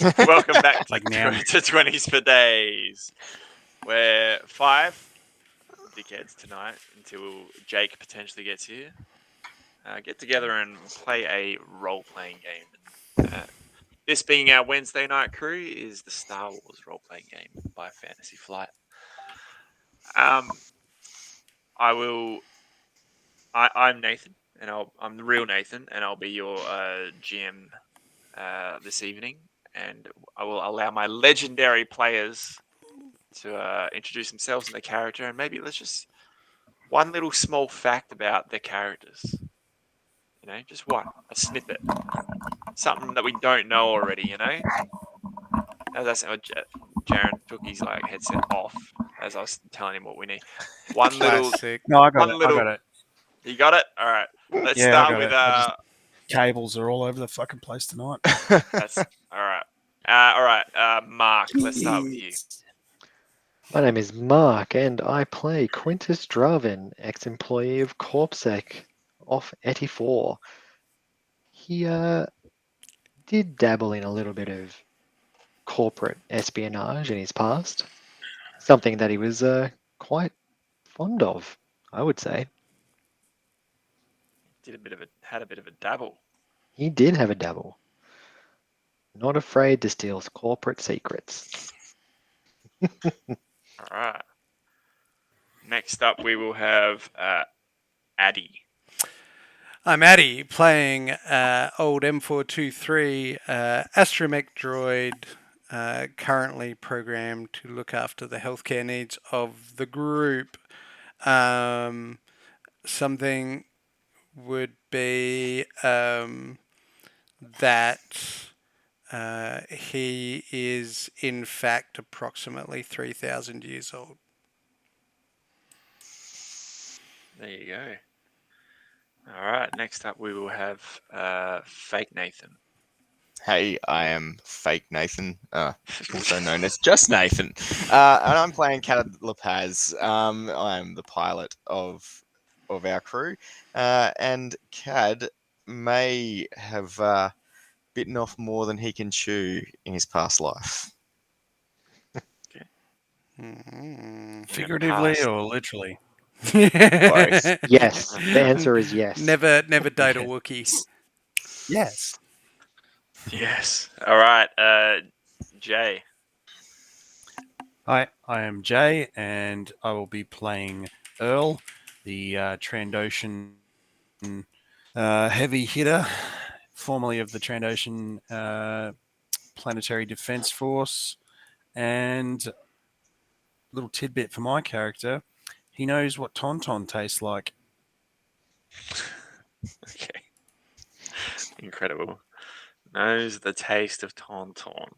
Welcome back to, Like now. to 20s for Days. We're 5 dickheads tonight until Jake potentially gets here. Get together and play a role-playing game. This being our Wednesday night crew is the Star Wars role-playing game by Fantasy Flight. I will. I'm Nathan, and I'm the real Nathan, and I'll be your GM this evening. And I will allow my legendary players to introduce themselves and their character, and maybe let's just one little small fact about their characters. Just one, a snippet, something that we don't know already. As I said, Jaren took his headset off as I was telling him what we need. One little, Classic. No, I got one it. I little. got it. You got it. All right. Let's Yeah, I start got with it. Cables are all over the fucking place tonight. That's all right. All right, Mark. Let's start with you. My name is Mark, and I play Quintus Dravin, ex-employee of Corpsec off 84. He did dabble in a little bit of corporate espionage in his past, something that he was quite fond of, I would say. Had a bit of a dabble. He did have a dabble. Not afraid to steal corporate secrets. All right. Next up, we will have Addy. I'm Addy, playing old M423 astromech droid, currently programmed to look after the healthcare needs of the group. Something would be that he is, in fact, approximately 3,000 years old. There you go. All right. Next up, we will have Fake Nathan. Hey, I am Fake Nathan, also known as Just Nathan, and I'm playing Cad LaPaz. I am the pilot of our crew, and Cad may have bitten off more than he can chew in his past life. Figuratively or literally? Both. Yes, the answer is yes. Never date a Wookiee. Yes. Yes. All right. Jay. Hi, I am Jay, and I will be playing Earl, the Trandoshan heavy hitter, formerly of the Trandoshan Planetary Defense Force. And a little tidbit for my character, he knows what Tauntaun tastes like. Okay. Incredible. Knows the taste of Tauntaun.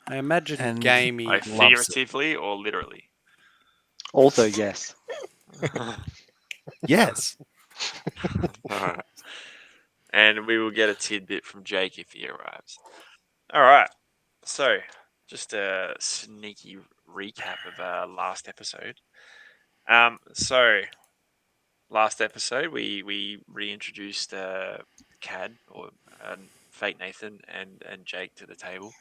I imagine And gamey. Like figuratively or literally? Also, yes. Yes. All right. And we will get a tidbit from Jake if he arrives. All right. So, just a sneaky recap of last episode. So last episode we reintroduced Cad or Fake Nathan and Jake to the table.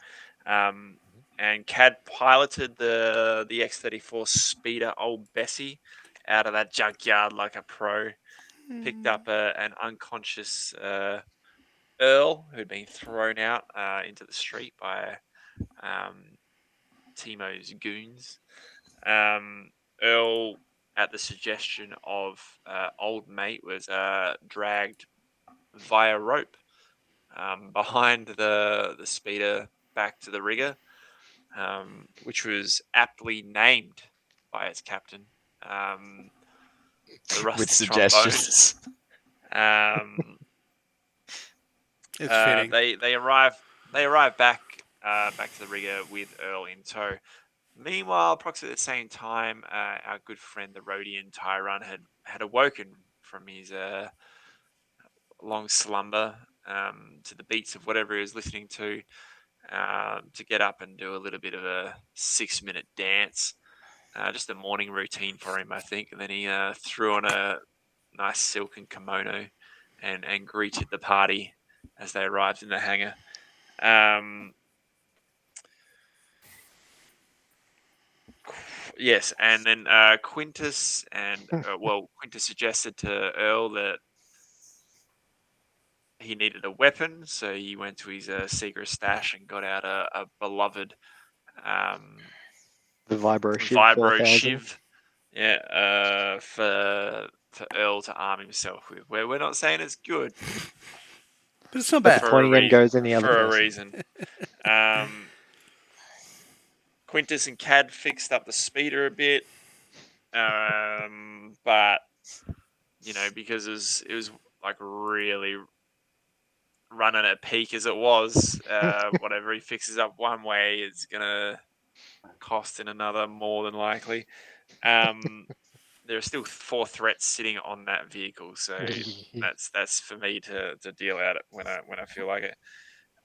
And Cad piloted the X-34 speeder old Bessie out of that junkyard like a pro. Picked up an unconscious Earl who'd been thrown out into the street by Timo's goons. Earl, at the suggestion of old mate, was dragged via rope behind the speeder back to the rigger, which was aptly named by its captain, the Rusty with suggestions. It's fitting. They arrive back to the rigger with Earl in tow. Meanwhile, approximately at the same time, our good friend the Rhodian Tyron had awoken from his long slumber to the beats of whatever he was listening to get up and do a little bit of a 6-minute dance. Just a morning routine for him, I think. And then he threw on a nice silken kimono and greeted the party as they arrived in the hangar. Yes, and then Quintus and Quintus suggested to Earl that he needed a weapon, so he went to his secret stash and got out a beloved um, The Vibro Shiv vibro 4000. shiv. Yeah, for Earl to arm himself with. We're not saying it's good But it's not But bad. for a 20 yen goes in the other for a person. reason. Quintus and Cad fixed up the speeder a bit, but because it was like really running at peak as it was. Whatever he fixes up one way, it's gonna cost in another more than likely. There are still 4 threats sitting on that vehicle, so that's for me to deal out when I feel like it.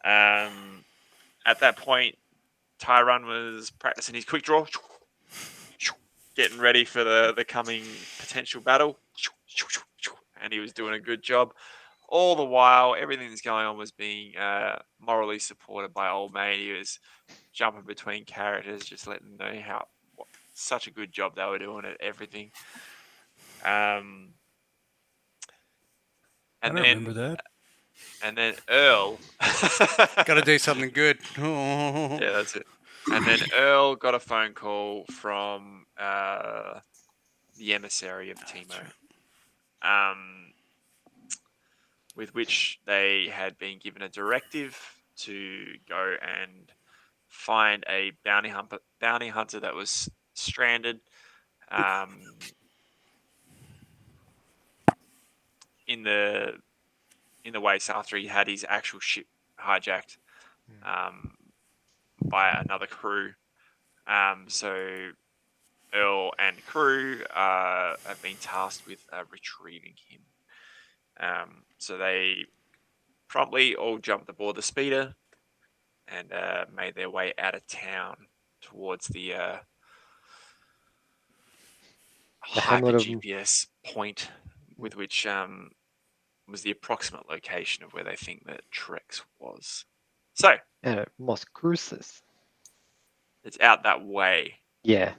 At that point, Tyrone was practicing his quick draw, getting ready for the coming potential battle, and he was doing a good job. All the while, everything that's going on was being morally supported by old mate. He was jumping between characters, just letting them know such a good job they were doing at everything. Um, I and don't remember then that. and then Earl, Got to do something good. yeah, that's it. And then Earl got a phone call from the emissary of Timo, with which they had been given a directive to go and find a bounty hunter that was stranded in the waste after he had his actual ship hijacked by another crew. So Earl and crew have been tasked with retrieving him. So they promptly all jumped aboard the speeder and made their way out of town towards the hyper hamlet of GPS point, with which was the approximate location of where they think that Trex was. So Mos Cruces. it's out that way. Yeah.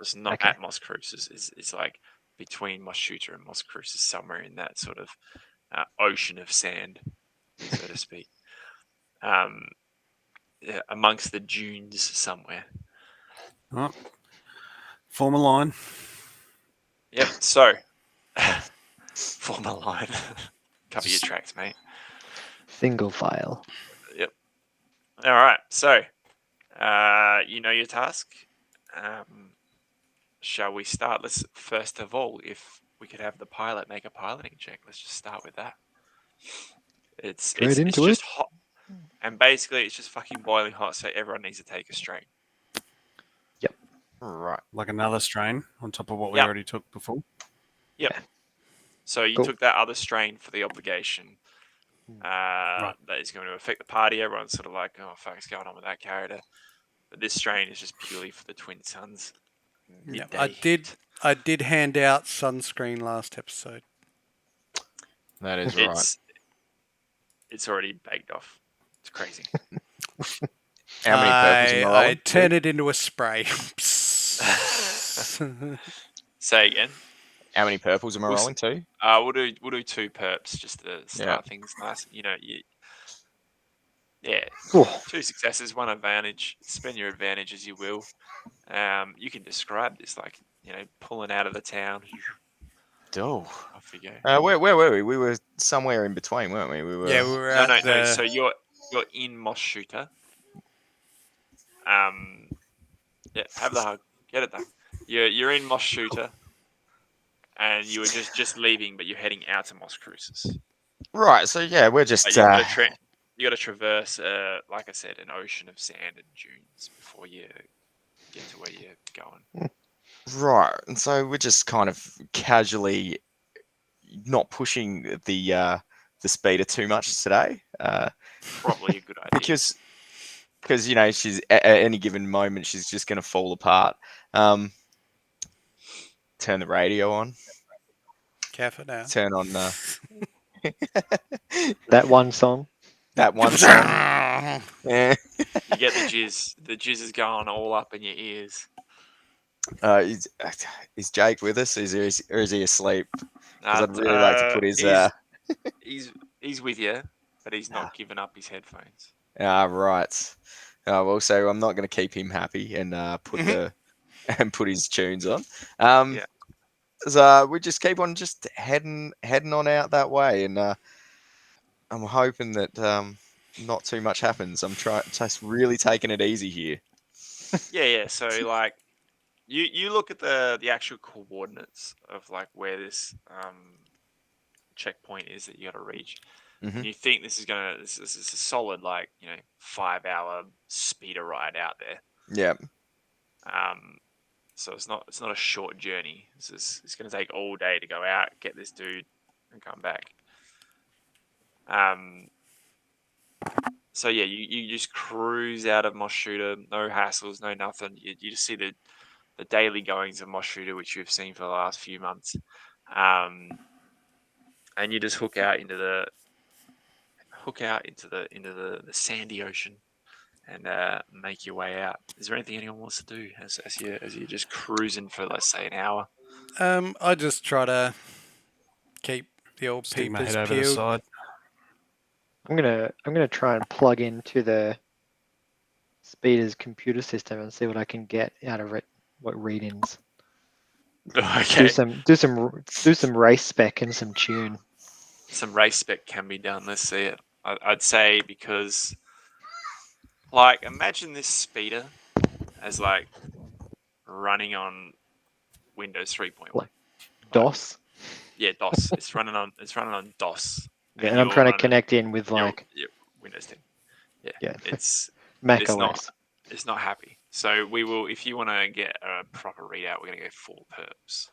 It's not Okay. at Mos Cruces. It's like between Mos Shooter and Mos Cruces, somewhere in that sort of ocean of sand, so to speak. Amongst the dunes somewhere. Oh. Form a line. Yep. So, form a line. Cover your tracks, mate. Single file. Yep. All right. So, you know your task. Shall we start? Let's first of all, if we could have the pilot make a piloting check. Let's just start with that. It's into just it. hot, and basically it's just fucking boiling hot. So everyone needs to take a strain. Right. Like another strain on top of what we Yep. already took before. Yep. Yeah. So you Cool. took that other strain for the obligation. Right. That is going to affect the party. Everyone's sort of like, oh fuck, what's going on with that character? But this strain is just purely for the twin suns. Yeah, Midday I did hand out sunscreen last episode. That is right. It's already baked off. It's crazy. How many purples am I I rolling? turn it into a spray. Say again. How many purples am I We'll rolling? 2? We'll do 2 perps just to start things nice. Ooh. 2 successes, 1 advantage. Spend your advantage as you will. You can describe this like pulling out of the town. Oh. Off you go. Where were we? We were somewhere in between, weren't we? We were. Yeah, we were No, at no. So you're in Moss Shooter. Yeah, have the hug. Get it done. You're in Moss Shooter, and you were just leaving, but you're heading out to Moss Cruises. Right. So yeah, we're just. But you got to traverse, like I said, an ocean of sand and dunes before you get to where you're going. Right, and so we're just kind of casually not pushing the speeder too much today, Probably a good idea. because she's at any given moment she's just going to fall apart. Turn the radio on. Careful now. Turn on That one song. that one song. Yeah. You get the jizz. The jizz is going all up in your ears. Is Jake with us? Or is he asleep? Because Uh, I'd really like to put his. he's he's with you, but he's not giving up his headphones. Right. Well, so I'm not going to keep him happy and put the and put his tunes on. Yeah. So we just keep on just heading on out that way, and I'm hoping that not too much happens. I'm just really taking it easy here. Yeah. So like you look at the actual coordinates of like where this checkpoint is that you got to reach, Hmm. and you think this is a solid like 5 hour speeder ride out there. Yeah. Um, so it's not a short journey. It's going to take all day to go out, get this dude, and come back. Um, so yeah, you just cruise out of Moss Shooter, no hassles, no nothing. You just see the daily goings of Moss Shooter, which you've seen for the last few months, and you just hook out into the sandy ocean and make your way out. Is there anything anyone wants to do as you're just cruising for let's say an hour? I just try to keep the old Stick my peepers head over the peeled. side. I'm gonna try and plug into the speeder's computer system and see what I can get out of it. What readings? Okay, Do some race spec and some tune. some race spec can be done. Let's see it. I'd say because like imagine this speeder as like running on Windows 3.1. Like Like DOS. yeah, DOS. It's running on DOS, Yeah, and and I'm you're trying to running connect in with like your Windows 10. Yeah, yeah it's Mac it's not OS. it's not happy. So we will if you want to get a proper readout, we're gonna go full perps.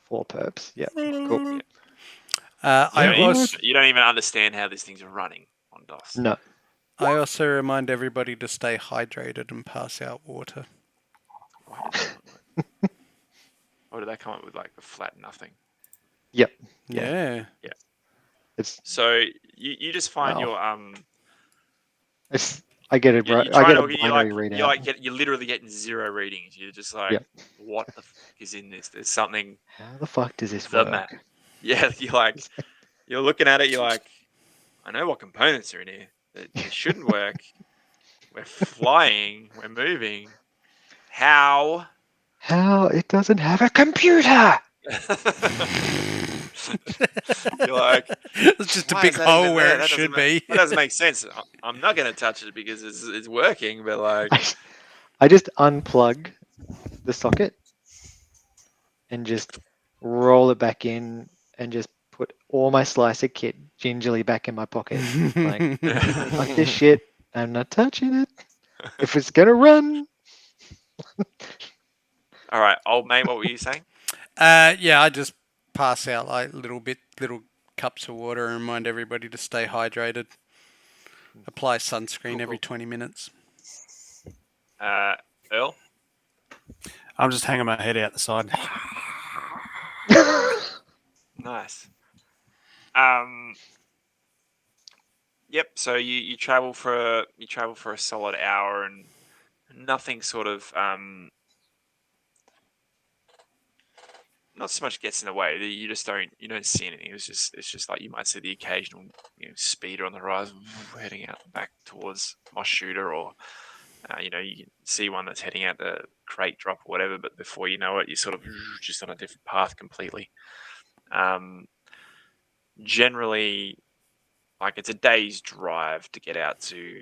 4 perps. Yeah, cool. Yeah. I also You don't even understand how this thing's running on DOS. No, I also remind everybody to stay hydrated and pass out water. Why did that not work? Or did that come up with like the flat nothing? yep, Yeah. it's So you just find wow. your It's I get it, bro. you're I trying get a to binary readout. you're literally getting zero readings. You're just like, Yep. what the fuck is in this? There's something How the fuck does this the map. work? Yeah, you're looking at it. You're like, I know what components are in here. It shouldn't work. We're flying. We're moving. How? How it doesn't have a computer? You're like, It's just a why is big that even hole there? where it should be. That doesn't make sense. I'm not gonna touch it because it's working. But like, I just unplug the socket and just roll it back in and just put all my slicer kit gingerly back in my pocket. Like, fuck this shit. I'm not touching it. If it's gonna run, all right, old mate, what were you saying? Yeah, I just pass out like little cups of water and remind everybody to stay hydrated. Apply sunscreen Cool, every cool. 20 minutes. Earl. I'm just hanging my head out the side. Nice. Yep. So you travel for a solid hour and nothing sort of not so much gets in the way. You just don't see anything. It's just like you might see the occasional speeder on the horizon heading out back towards Moss Shooter, or you can see one that's heading out the crate drop or whatever. But before you know it, you're sort of just on a different path completely. Generally, like it's a day's drive to get out to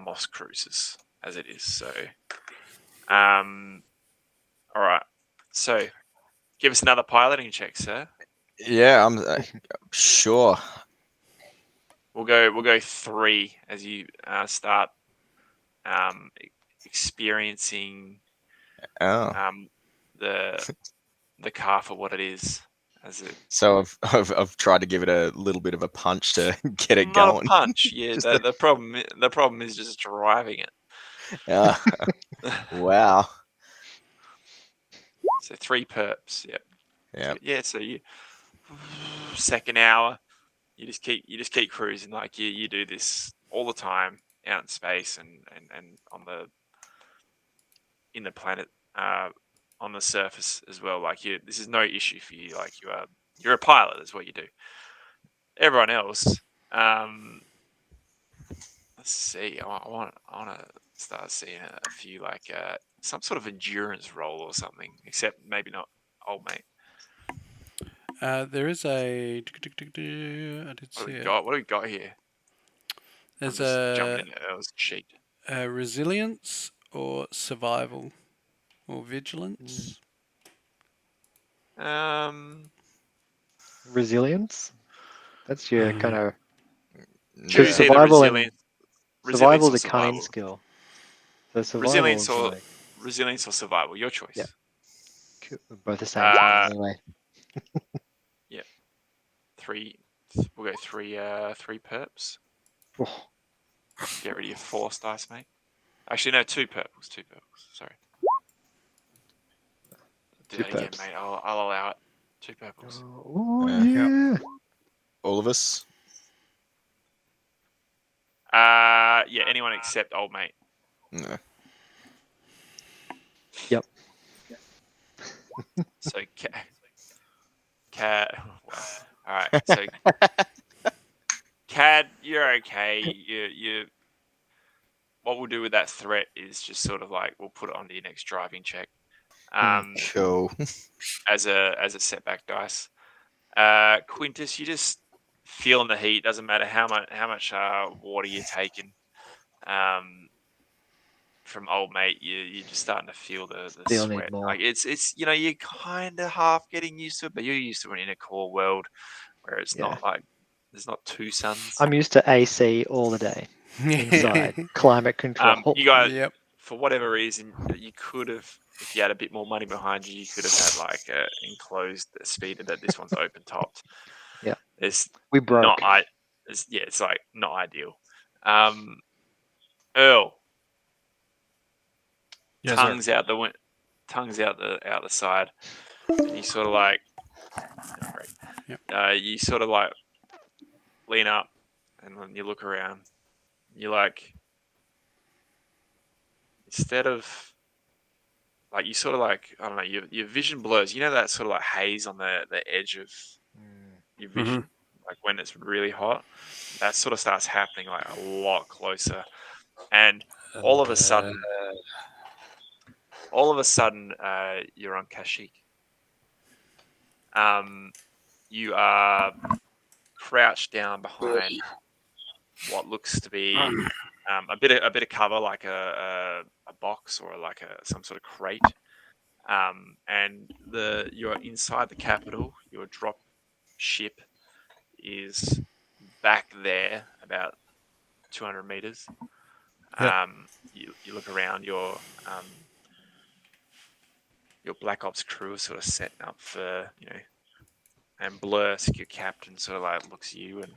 Moss Cruises as it is. So, all right. So, give us another piloting check, sir. Yeah, I'm sure. We'll go 3 as you start experiencing Oh, the car for what it is. As it so I've tried to give it a little bit of a punch to get it not a going. punch. Yeah, Just the problem is just driving it. uh, wow. So 3 perps. Yep. Yeah. Yeah. So you second hour, you just keep cruising like you do this all the time out in space and on the in the planet on the surface as well. Like this is no issue for you. Like you're a pilot. That's what you do. Everyone else, let's see. I want to start seeing a few like some sort of endurance role or something. Except maybe not old mate. There is a. I did What do see we it. got? What do we got here? I'm There's just jumping into Earl's sheet. resilience or survival or vigilance. Resilience. That's your kind of Choose So either survival and resilience survival is or a cunning survival. skill. So survival Resilience is or like resilience or survival. Your choice. Yeah. both the same thing Uh, anyway. yeah. Three. We'll go three. Three perps. Oh, Get rid of your force dice, mate. Actually, no, two purples. Two purples. Sorry. Do two that again, perps. mate. I'll allow it. Two purples. Oh Yeah. yeah. All of us. Yeah. Anyone except old mate. No. Yep. So Cad. Wow. All right. So Cad, you're okay. You. What we'll do with that threat is just sort of like we'll put it onto your next driving check. Cool. As a setback dice. Quintus, you just feeling the heat. Doesn't matter how much water you're taking. From old mate, you're just starting to feel the Still need sweat. more. Like it's you're kind of half getting used to it, but you're used to it in a core world where it's Yeah. not like there's not two suns. I'm used to AC all the day inside. Climate control. You guys, Yep. for whatever reason, you could have, if you had a bit more money behind you, you could have had like a enclosed speeder. That this one's open topped. Yeah. It's We broke. not it's like not ideal. Earl, Yes, tongues out the side, and you sort of like, you sort of like lean up, and when you look around, you like, instead of like, you sort of like, I don't know, your vision blurs. You know that sort of like haze on the edge of your vision, like when it's really hot. That sort of starts happening like a lot closer, and all of a sudden, you're on Kashyyyk. You are crouched down behind what looks to be a bit of cover, like a box or like some sort of crate. And you're inside the capital. Your drop ship is back there, about 200 meters. Yep. You look around. Your Black Ops crew is sort of setting up for, and Blursk, your captain, sort of like looks at you and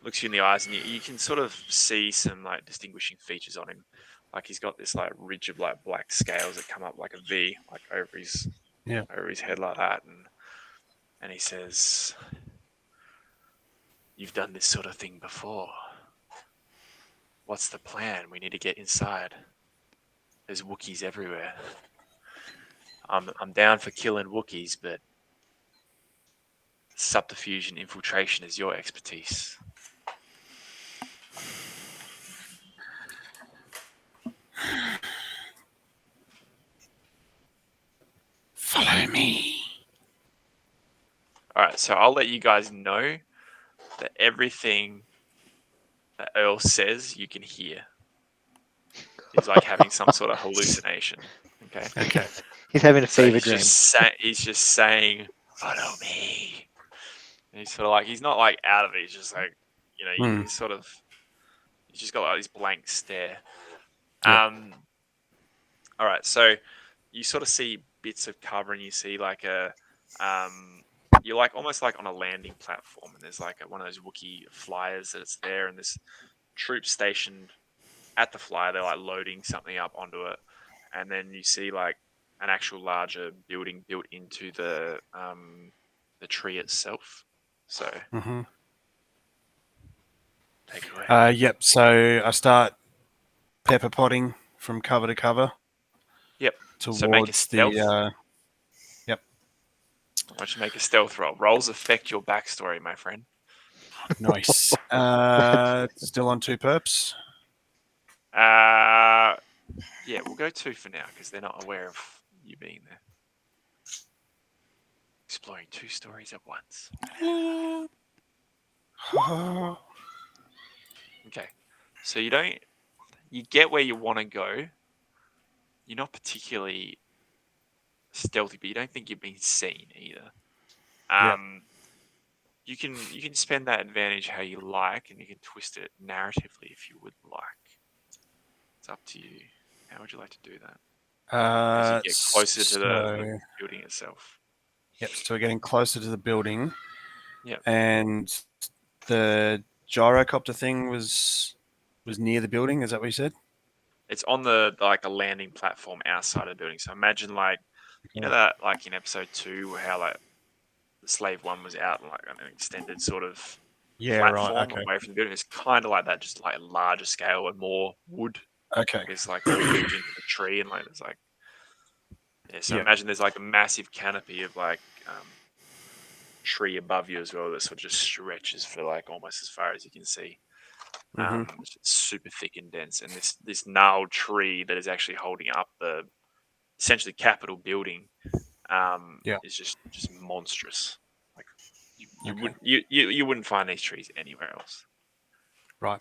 looks you in the eyes, and you can sort of see some like distinguishing features on him. Like he's got this like ridge of like black scales that come up like a V, like over his head like that, and he says, "You've done this sort of thing before. What's the plan? We need to get inside. There's Wookiees everywhere. I'm down for killing Wookiees, but subterfuge and infiltration is your expertise." Follow me. All right, so I'll let you guys know that everything that Earl says you can hear. He's like having some sort of hallucination. Okay. Okay. He's having a So fever he's dream. he's just saying, "Follow me." And he's sort of like, he's not like out of it. He's just like, he's sort of, he's just got like this blank stare. Yep. All right. So you sort of see bits of cover, and you see like you're like almost like on a landing platform, and there's like one of those Wookiee flyers that's there, and there's troops stationed at the flyer. They're like loading something up onto it, and then you see like an actual larger building built into the tree itself. So take it away. Yep. So I start pepper potting from cover to cover. Yep. towards So make a stealth. Yep. Why don't you make a stealth roll? Rolls affect your backstory, my friend. Nice. Still on 2 perps. Yeah, we'll go 2 for now because they're not aware of you being there. Exploring 2 stories at once. Okay. So you get where you want to go. You're not particularly stealthy, but you don't think you've been seen either. Yep. You can spend that advantage how you like, and you can twist it narratively if you would like. It's up to you. How would you like to do that? As you get closer to the building itself. Yep. So we're getting closer to the building. Yep. And the gyrocopter thing was near the building. Is that what you said? It's on the like a landing platform outside of the building. So imagine like you know that like in episode 2 how like the slave one was out like on an extended sort of platform Okay. away from the building. It's kind of like that, just like larger scale and more wood. Okay. It's like built into the tree and like there's like so Yeah. imagine there's like a massive canopy of like tree above you as well that sort of just stretches for like almost as far as you can see. It's super thick and dense, and this gnarled tree that is actually holding up the essentially Capitol building is just monstrous. Like you wouldn't find these trees anywhere else. Right.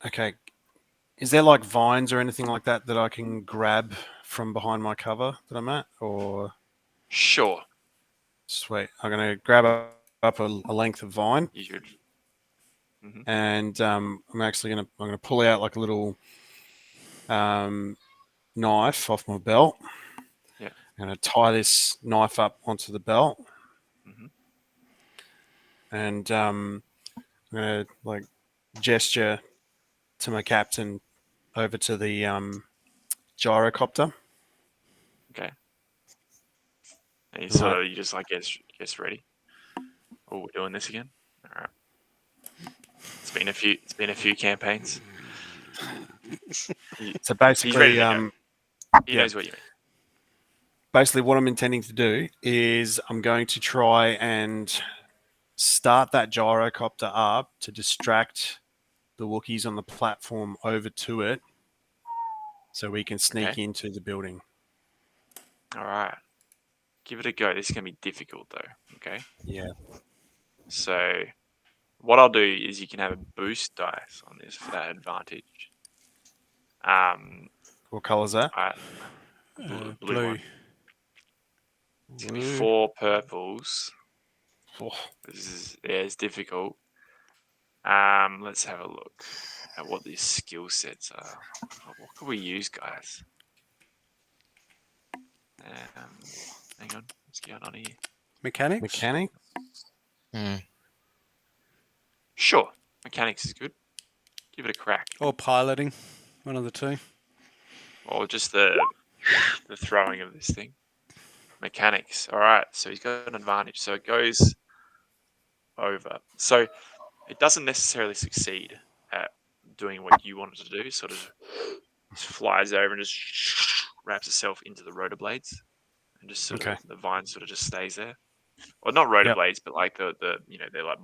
Okay. Is there like vines or anything like that that I can grab from behind my cover that I'm at? Or Sure, sweet. I'm gonna grab up a length of vine, you should. Mm-hmm. and I'm gonna pull out like a little knife off my belt. Yeah. I'm gonna tie this knife up onto the belt, Mm-hmm. and I'm gonna like gesture to my captain over to the gyrocopter. Okay. And you just like gets ready. Oh, we're doing this again. All right. It's been a few campaigns. So He's ready basically, to go. He knows what you mean. Basically, what I'm intending to do is I'm going to try and start that gyrocopter up to distract the Wookiees on the platform over to it, so we can sneak into the building. All right. Give it a go. This is gonna be difficult though. Okay. Yeah. So what I'll do is you can have a boost dice on this for that advantage. What color is that? Blue one. It's gonna be Blue. 4 purples. Oh, It's difficult. Let's have a look at what these skill sets are. What can we use, guys? Hang on, what's going on here? Mechanics? mechanic? Sure, mechanics is good. Give it a crack. Or piloting. One of the two. Or just the throwing of this thing. Mechanics. All right, so he's got an advantage. So it goes over. So it doesn't necessarily succeed at doing what you wanted to do. Sort of just flies over and just wraps itself into the rotor blades, and just sort of the vine sort of just stays there. Well, not rotor blades, but like the they're like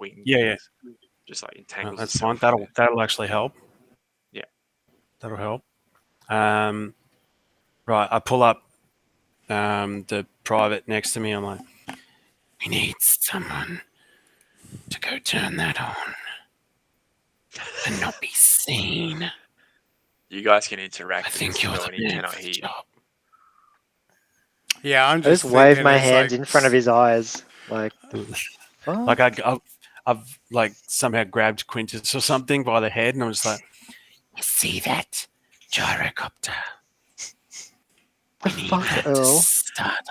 wing things. Just like entangles That's itself. fine. That'll actually help. Yeah, that'll help. Right, I pull up the private next to me. I'm like, we need someone to go turn that on and not be seen. You guys can interact. I think you're the and he man cannot for the hear. job. Yeah, I'm I just just wave thinking my it's hands like, in front of his eyes, like, Like I've like somehow grabbed Quintus or something by the head, and I'm just like, "You see that gyrocopter? the We need fuck, that to Earl? start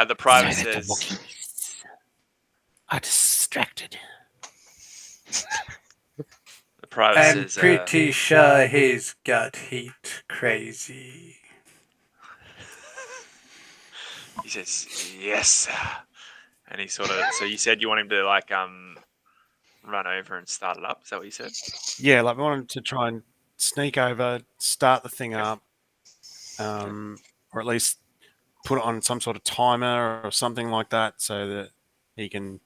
The private so that the says. Wookiees are distracted." The private I'm says. pretty sure he's got heat crazy. He says yes, sir. And he sort of. So you said you want him to like run over and start it up. Is that what you said? Yeah, like I wanted to try and sneak over, start the thing up, or at least put it on some sort of timer or something like that, so that he can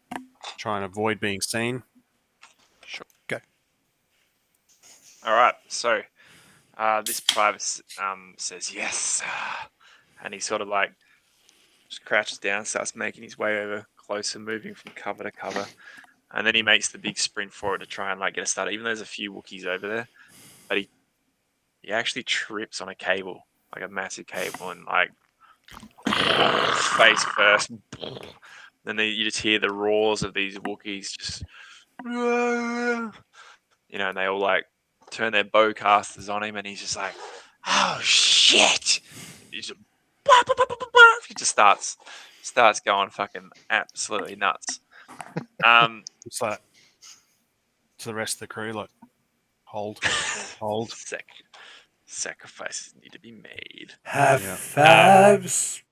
try and avoid being seen. Sure. Go. All right. So this private says yes, and he sort of like just crouches down, starts making his way over closer, moving from cover to cover, and then he makes the big sprint forward to try and like get a start. Even though there's a few Wookiees over there, but he actually trips on a cable, like a massive cable, and like face first. Then you just hear the roars of these Wookiees, just and they all like turn their bowcasters on him, and he's just like, "Oh shit!" And he just starts going fucking absolutely nuts. It's like to the rest of the crew, like hold. Sacrifices need to be made. Have Yeah. fabs.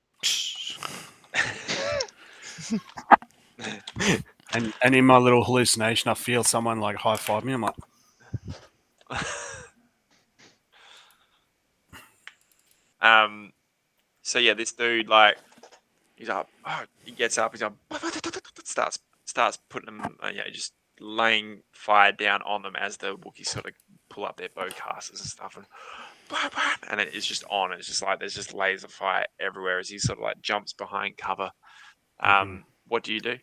And in my little hallucination, I feel someone like high five me. I'm like, So yeah, this dude like he's up. He gets up. He's like starts putting them. Just laying fire down on them as the Wookiees sort of pull up their bowcasters and stuff, and it's just on. It's just like there's just laser fire everywhere as he sort of like jumps behind cover. What do you do?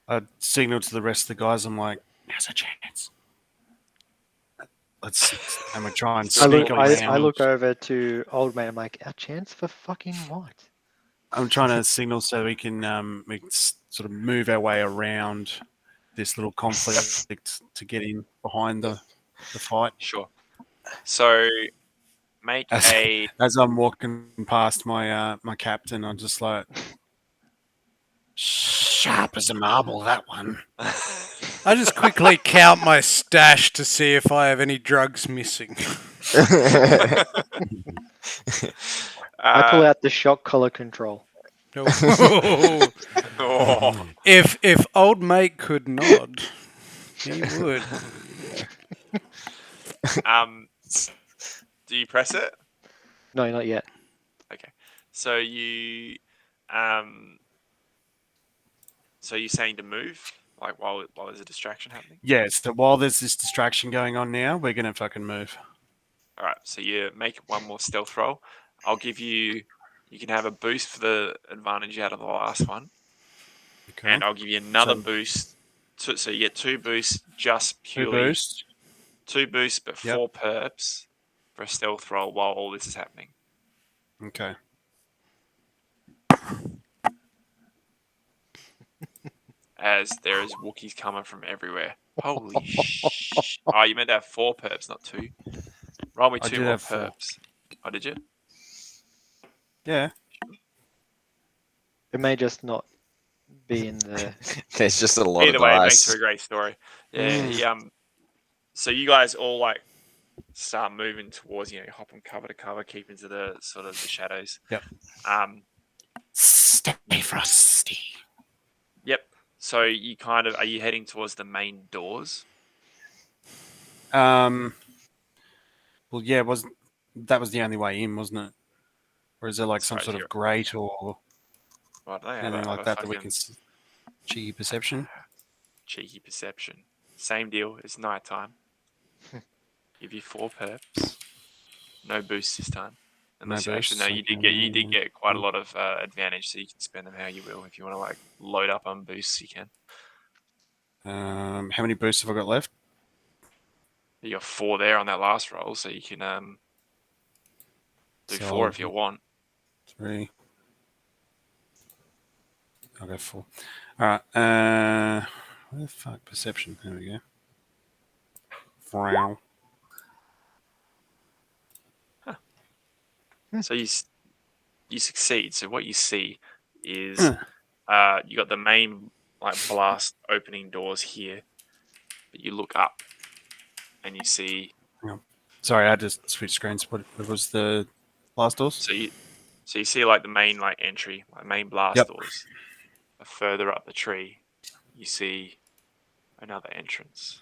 I signal to the rest of the guys. I'm like, now's a chance. And we try and I sneak look, I around. look over to old mate. I'm like, our chance for fucking what? I'm trying to signal so we can sort of move our way around this little conflict to get in behind the fight. Sure. So make a. As I'm walking past my captain, I'm just like, sharp as a marble, that one. I just quickly count my stash to see if I have any drugs missing. I pull out the shock collar control. Oh. Oh. If old mate could nod, he would. Do you press it? No, not yet. Okay. So you so you're saying to move, like while there's a distraction happening? Yeah, so while there's this distraction going on now, we're going to fucking move. All right. So you make one more stealth roll. I'll give you. You can have a boost for the advantage out of the last one, Okay. and I'll give you another So- boost. So you get 2 boosts just Two purely boosts. 2 boosts, but Yep. 4 perps for a stealth roll while all this is happening. Okay. As there is Wookiees coming from everywhere. Holy sh! Oh, you meant to have 4 perps, not 2. Roll me I 2 did more have 4. perps. Oh, did you? Yeah. It may just not be in the. There's just a lot Either of way, it makes dice. for a great story. Yeah, he So you guys all like start moving towards, hopping cover to cover, keeping to the sort of the shadows. Yep. Stay frosty. Yep. So you kind of are you heading towards the main doors? Well, yeah. That was the only way in, wasn't it? Or is there like some Sorry, sort here. of grate or Right, I have anything a like that fucking we can see? Cheeky perception. cheeky perception. Same deal. It's nighttime. Give you 4 perps. No boost this time. Unless actually no, boosts, you did get quite a lot of advantage, so you can spend them how you will. If you want to like load up on boosts, you can. How many boosts have I got left? You got 4 there on that last roll, so you can do So 4 if you want. 3. I'll go 4. All right. Where the fuck? Perception. There we go. Wow. So you succeed. So what you see is you got the main like blast opening doors here, but you look up and you see. Sorry, I just switched screens. What was the last doors? So you see like the main like entry, like main blast Yep. doors. But further up the tree, you see another entrance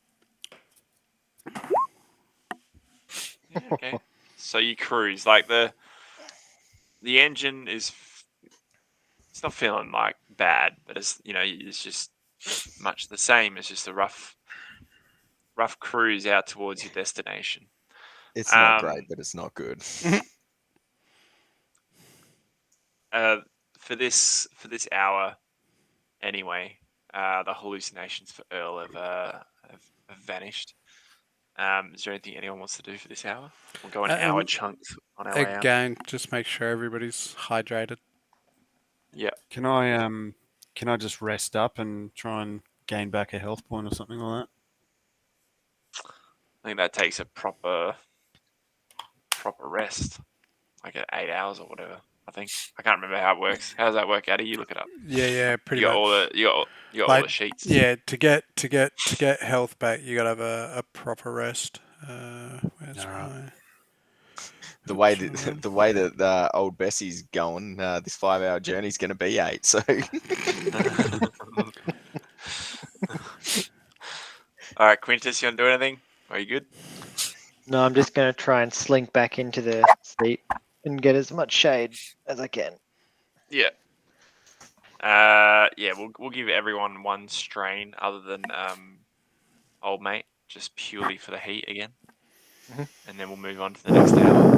Yeah, okay. So you cruise like the engine is it's not feeling like bad, but it's just much the same. It's just a rough cruise out towards your destination. It's not great, but it's not good. For this hour, anyway, the hallucinations for Earl have vanished. Is there anything anyone wants to do for this hour? We'll go in hour chunks on our way out. Again, just make sure everybody's hydrated. Yeah. Can I just rest up and try and gain back a health point or something like that? I think that takes a proper rest, like 8 hours or whatever. I think I can't remember how it works. How does that work, Addy? You look it up. Yeah, pretty You got much. all the you got all the sheets. Yeah, to get health back, you gotta have a proper rest. Where's my The way that old Bessie's going, this 5-hour journey's going to be 8. So All right, Quintus, you want to do anything? Are you good? No, I'm just going to try and slink back into the seat and get as much shade as I can. Yeah. Yeah, we'll give everyone one strain other than old mate, just purely for the heat again, and then we'll move on to the next hour.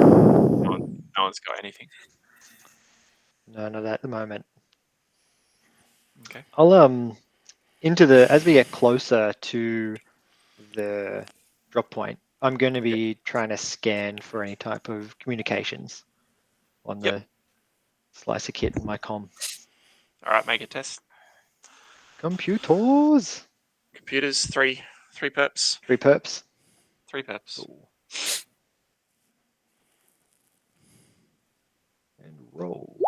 No one's got anything. No, not at the moment. Okay. I'll as we get closer to the drop point, I'm going to be trying to scan for any type of communications on Yep. the slicer kit in my comm. All right, make a test. Computers. Computers, three perps. 3 perps. 3 perps. Cool. And roll.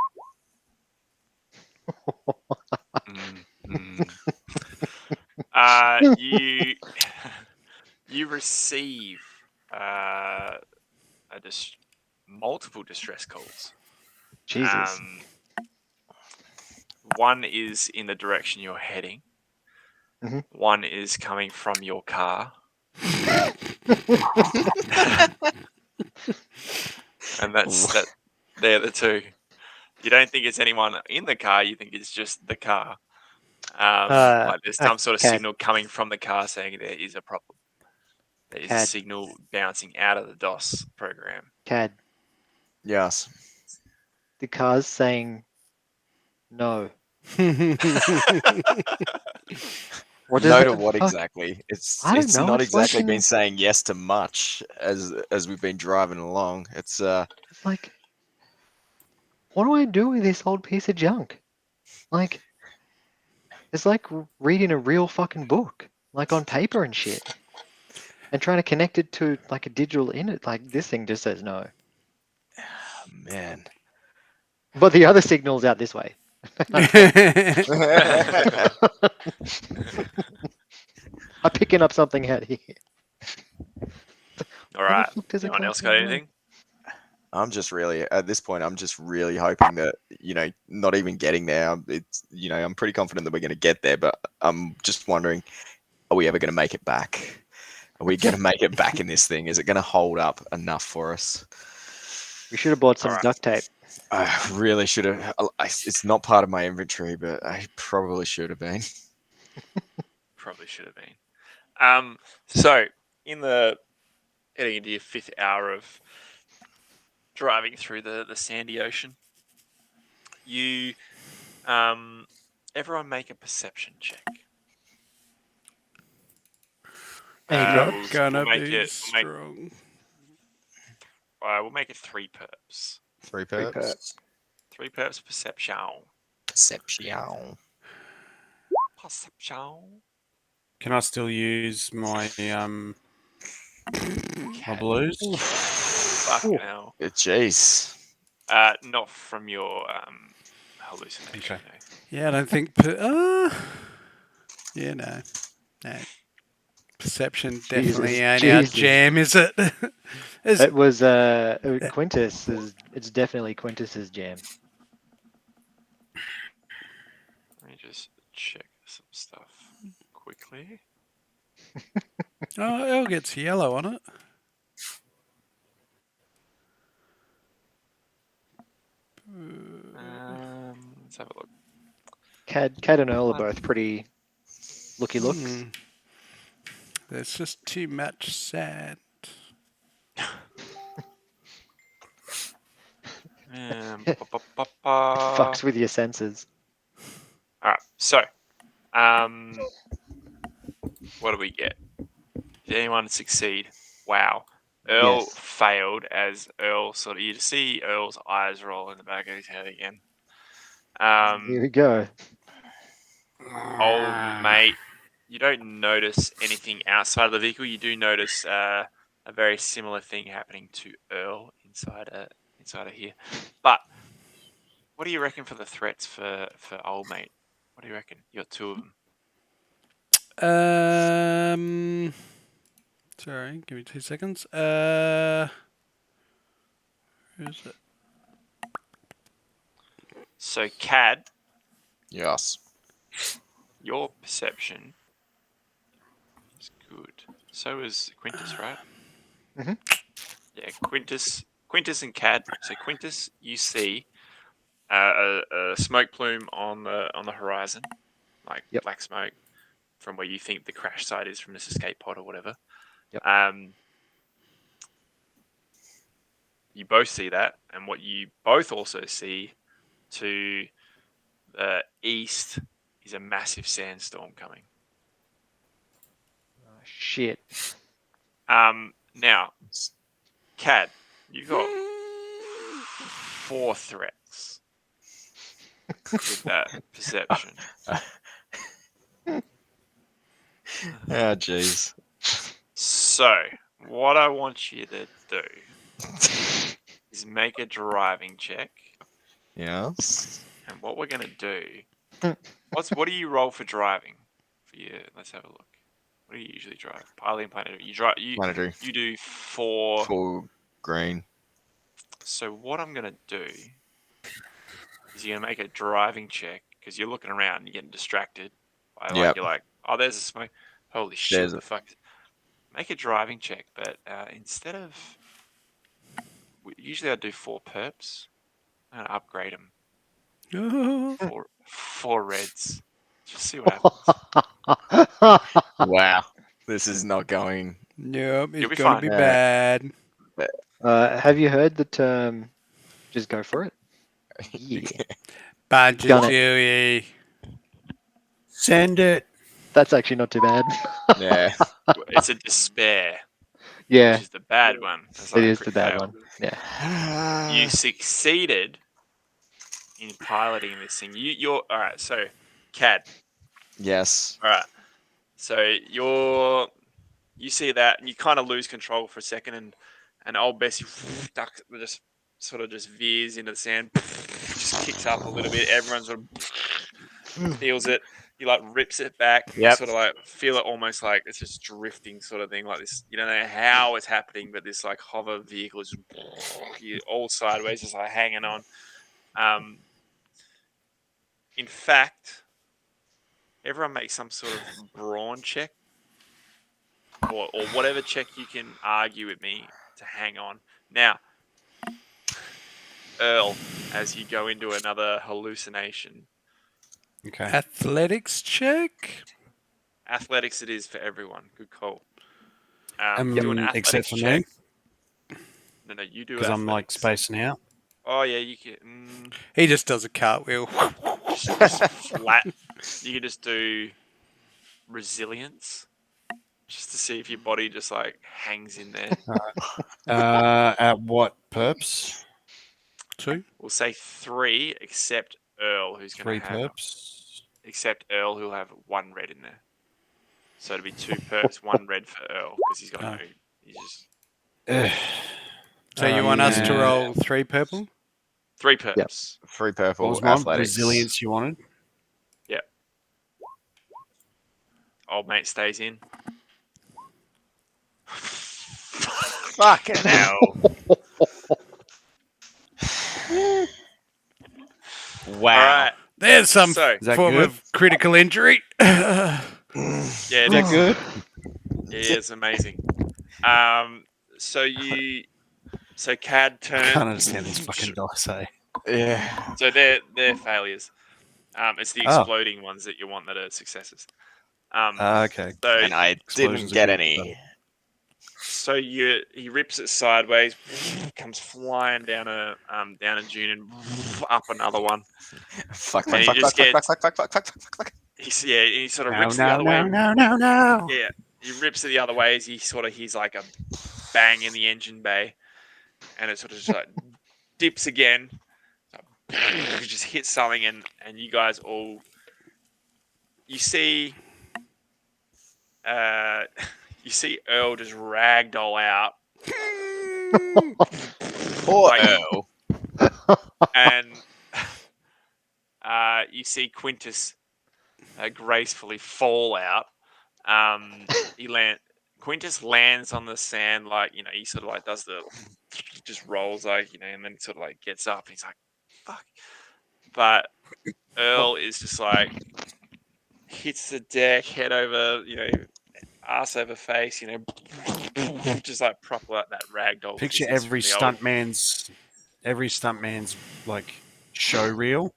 You receive multiple distress calls. Jesus. One is in the direction you're heading. Mhm. One is coming from your car. And that they're the two. You don't think it's anyone in the car, you think it's just the car. Like there's some sort of okay. signal coming from the car saying there is a problem. There is a Cad. signal bouncing out of the DOS program. Cad, yes, the car's saying no. What does no that to what fuck- exactly? I don't It's know. not It's exactly fucking- been saying yes to much as we've been driving along. It's It's like, what do I do with this old piece of junk? Like, it's like reading a real fucking book, like on paper and shit, and trying to connect it to like a digital like this thing just says no. man. But the other signal's out this way. I'm picking up something out here. All right. Fuck does a Anyone car else say got no? anything? I'm just really at this point. I'm just really hoping that not even getting there. It's I'm pretty confident that we're going to get there, but I'm just wondering, are we ever going to make it back? Are we going to make it back in this thing? Is it going to hold up enough for us? We should have bought some Alright. duct tape. I really should have. It's not part of my inventory, but I probably should have been. Probably should have been. So in the heading into your 5th hour of driving through the sandy ocean, you everyone make a perception check. Any Not perps? gonna make be it- strong. We'll make it 3 perps. 3 Three perps. perps. 3 perps perception. Perception. Perception. Can I still use my my blues? Fucking hell. Jeez. Not from your hallucination. Okay. No. Yeah, I don't think. Yeah, no. Perception definitely ain't our Jesus. jam, is it? It was Quintus. It's definitely Quintus's jam. Let me just check some stuff quickly. Oh, Earl gets yellow on it. Let's have a look. Cad and Earl are both pretty looky looks. There's just too much sand. Fucks with your senses. All right. So, what do we get? Did anyone succeed? Wow. Earl Yes. failed as Earl sort of, you see Earl's eyes roll in the back of his head again. Here we go. Old mate, you don't notice anything outside of the vehicle. You do notice a very similar thing happening to Earl inside of here. But what do you reckon for the threats for old mate? What do you reckon? You got two of them. Sorry, give me 2 seconds. Who's it? So Cad, Yes. your perception is good. So is Quintus, right? Mhm. Yeah, Quintus and Cad. So Quintus, you see a smoke plume on the horizon, like Yep. black smoke from where you think the crash site is from this escape pod or whatever. Yep. You both see that, and what you both also see to the east is a massive sandstorm coming. Oh, shit. Now, Cad, you've got 4 threats with that perception. Oh, jeez. So, what I want you to do is make a driving check. Yes. And what we're gonna do? What do you roll for driving? For you, let's have a look. What do you usually drive? Piloting planetary. Planetary. You do 4. Full green. So what I'm gonna do is you're gonna make a driving check because you're looking around and you're getting distracted. Yep. You're like, oh, there's a smoke. Holy shit! There's What the fuck? Make a driving check, but instead of usually I do 4 perps. I'm gonna upgrade them. 4 reds. Just see what happens. Wow. This is not going. Yep, You'll it's be gonna fine. be bad. Have you heard that? Just go for it. Yeah. Bunch Done of it. Chewy. Send it. That's actually not too bad. Yeah. It's a despair, Yeah, which is the bad one. That's it like a is crit the bad fail. one. Yeah. You succeeded in piloting this thing. You're all right. So, Cad. Yes. All right. So you see that, and you kind of lose control for a second, and old Bessie just sort of just veers into the sand, just kicks up a little bit. Everyone sort of feels it. He like rips it back. You Yep. sort of like feel it almost like it's just drifting sort of thing, like this. You don't know how it's happening, but this like hover vehicle is all sideways, just like hanging on. In fact, everyone makes some sort of brawn check or whatever check you can argue with me to hang on. Now, Earl, as you go into another hallucination, Okay. Athletics check? athletics it is for everyone. Good call. Do an athletics except for check. me, No, you do because I'm like athletics. spacing out. Oh yeah, you can. He just does a cartwheel. Just flat. You can just do resilience, just to see if your body just like hangs in there. At what perps? 2. We'll say 3, except Earl, who's going 3 to have. perps. Except Earl, who'll have 1 red in there. So it'll be 2 perps, 1 red for Earl, because he's got no. He's just Ugh. So you want us to Yeah. roll 3 purple? 3 perps. 3 What purple. was mine? Athletics. Resilience you wanted? Yep. Old mate stays in. Fucking hell. Wow. All right. There's some So Is that form good? of critical injury. yeah, Is that good? It's amazing. So Cad I turns. can't understand these fucking dice, eh? Yeah. So they're failures. It's the Oh. exploding ones that you want that are successes. Okay. So And I Explosions didn't are get good, any. he rips it sideways, comes flying down a dune and up another one. Fuck, And fuck, he fuck, just fuck, fuck, gets fuck, fuck, fuck, fuck, fuck, fuck. he sort of No, rips the no, other way. no. Yeah, he rips it the other way as he sort of hears like a bang in the engine bay, and it sort of just like dips again, just hits something, and you guys all you see uh you see Earl just ragdoll out Poor like Earl. and you see Quintus gracefully fall out. He Quintus lands on the sand like he sort of like does the just rolls like and then sort of like gets up. And he's like, "Fuck!" But Earl is just like hits the deck, head over, ass over face, just like proper like that ragdoll Picture physics every from the old. stuntman's like show reel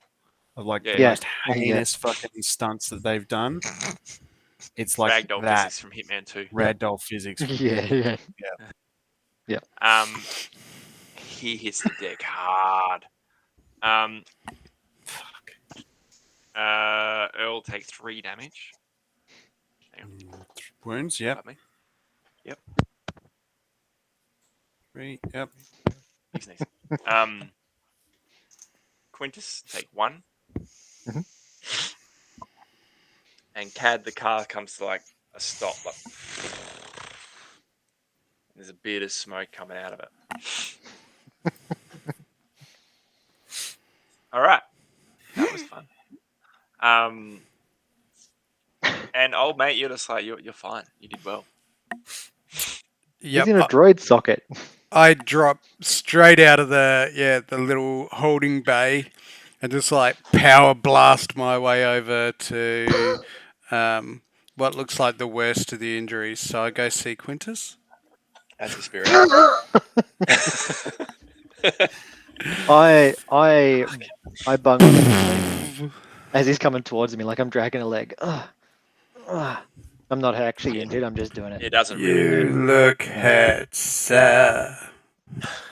of like the Yeah. most heinous fucking stunts that they've done. It's like Ragdoll that physics from Hitman 2. ragdoll physics. Yeah. He hits the deck hard. Earl takes 3 damage. Wounds, yep. Pardon me. Yep. 3, yep. He's nice. Quintus take 1. Mhm. And Cad, the car comes to like a stop. Like, there's a bit of smoke coming out of it. All right, that was fun. And old mate, you're just like you're fine. You did well. He's Yep. in a droid socket. I dropped straight out of the little holding bay and just like power blast my way over to what looks like the worst of the injuries. So I go see Quintus. That's the spirit. I bung on him as he's coming towards me, like I'm dragging a leg. I'm not actually injured. I'm just doing it. It doesn't really You hurt. look hurt, sir.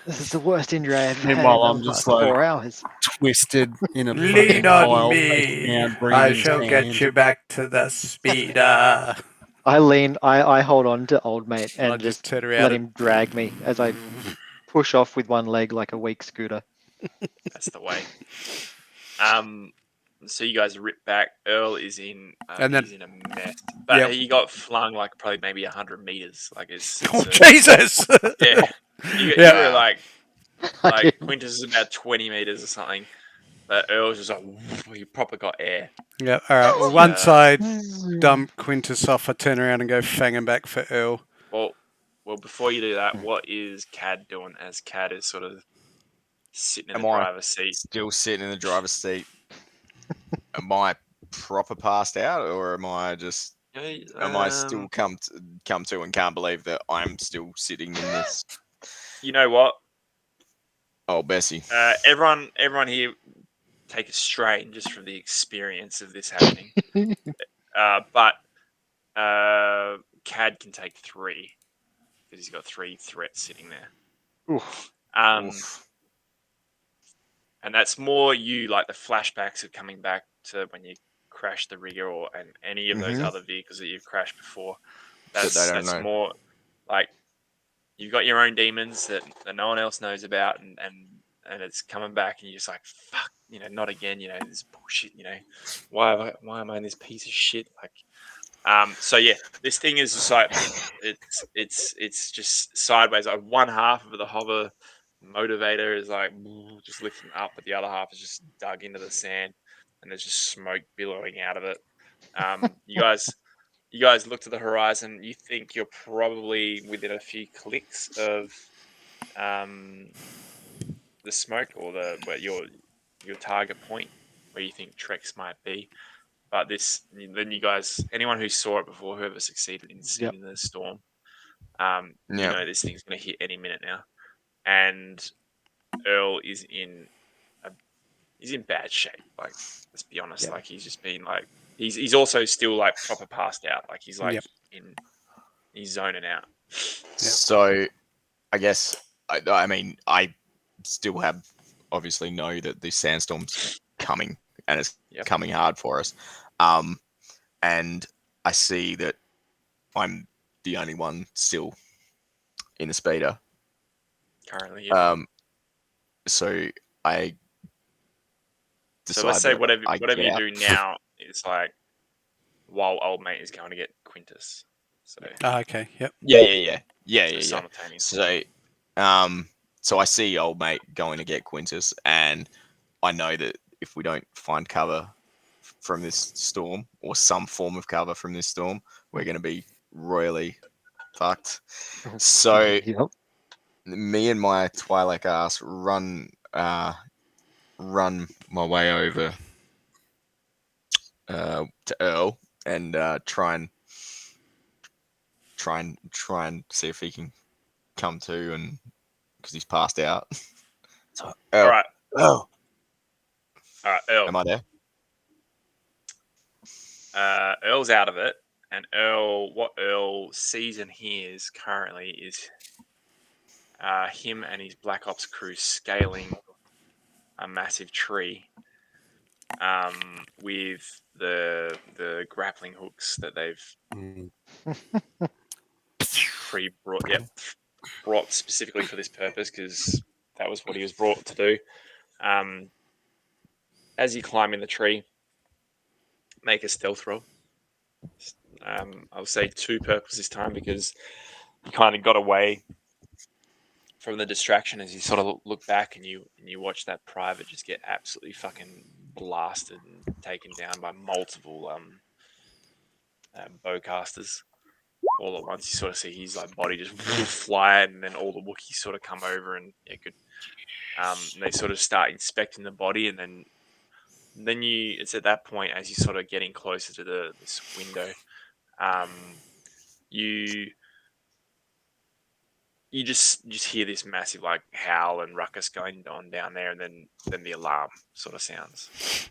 This is the worst injury I've had Meanwhile, in I'm the just last like 4 hours. twisted in a Lean fucking on pile, face me. down, I breathing shall get sand. you back to the speeder. I hold on to old mate I and just just turn let around him drag me as I push off with one leg like a weak scooter. That's the way. So you guys rip back. Earl is in. And then- he's in a mess. But Yep. he got flung like probably maybe 100 meters. Like it's Oh, a, Jesus! yeah. You Yeah. were like I didn't- Quintus is about 20 meters or something. But Earl's just like he proper got air. Yeah, all right. Well, once I dump Quintus off, I turn around and go fang him back for Earl. Well, before you do that, what is Cad doing? As Cad is sort of sitting in Am the I driver's seat. still sitting in the driver's seat? Am I proper passed out, or am I just? Am I still come to and can't believe that I'm still sitting in this? You know what? Oh, Bessie. Everyone here take a strain just from the experience of this happening. But Cad can take 3 because he's got 3 threats sitting there. Oof. Oof. And that's more you like the flashbacks of coming back to when you crashed the rigger and any of those Mhm. other vehicles that you've crashed before. That they don't That's know. more like you've got your own demons that no one else knows about, and it's coming back, and you're just like, fuck, not again, this bullshit, why am I in this piece of shit? Like, so yeah, this thing is just like it's just sideways. Like one half of the hover motivator is like just lifting up, but the other half is just dug into the sand, and there's just smoke billowing out of it. You guys look to the horizon. You think you're probably within a few clicks of the smoke or where your target point where you think Trex might be. But then you guys, anyone who saw it before, whoever succeeded in Yep. in the storm, you Yeah. know this thing's going to hit any minute now. And Earl is he's in bad shape. Like, let's be honest. Yep. Like, he's just been like, he's also still like proper passed out. Like, he's like Yep. he's zoning out. So I guess I mean I still have obviously know that this sandstorm's coming and it's Yep. coming hard for us. And I see that I'm the only one still in the speeder. Currently, yeah. So I So let's decide say that I whatever get you out. do now is like while old mate is going to get Quintus. So Okay. Yep. so simultaneously. So I see old mate going to get Quintus, and I know that if we don't find cover from this storm or some form of cover from this storm, we're going to be royally fucked. So Yep. me and my Twi'lek ass run my way over to Earl and try and see if he can come to, and because he's passed out. So All Earl, right, Earl, Earl. am I there? Earl's out of it, and what Earl sees and hears currently is him and his Black Ops crew scaling a massive tree with the grappling hooks that they've Mm. pre-brought. Yep, brought specifically for this purpose because that was what he was brought to do. As you climb in the tree, make a stealth roll. I'll say 2 purples this time because you kind of got away from the distraction as you sort of look back and you watch that private just get absolutely fucking blasted and taken down by multiple bowcasters all at once. You sort of see his like body just fly, and then all the Wookiees sort of come over and and they sort of start inspecting the body, and then it's at that point as you sort of getting closer to this window, you you just hear this massive like howl and ruckus going on down there, and then the alarm sort of sounds.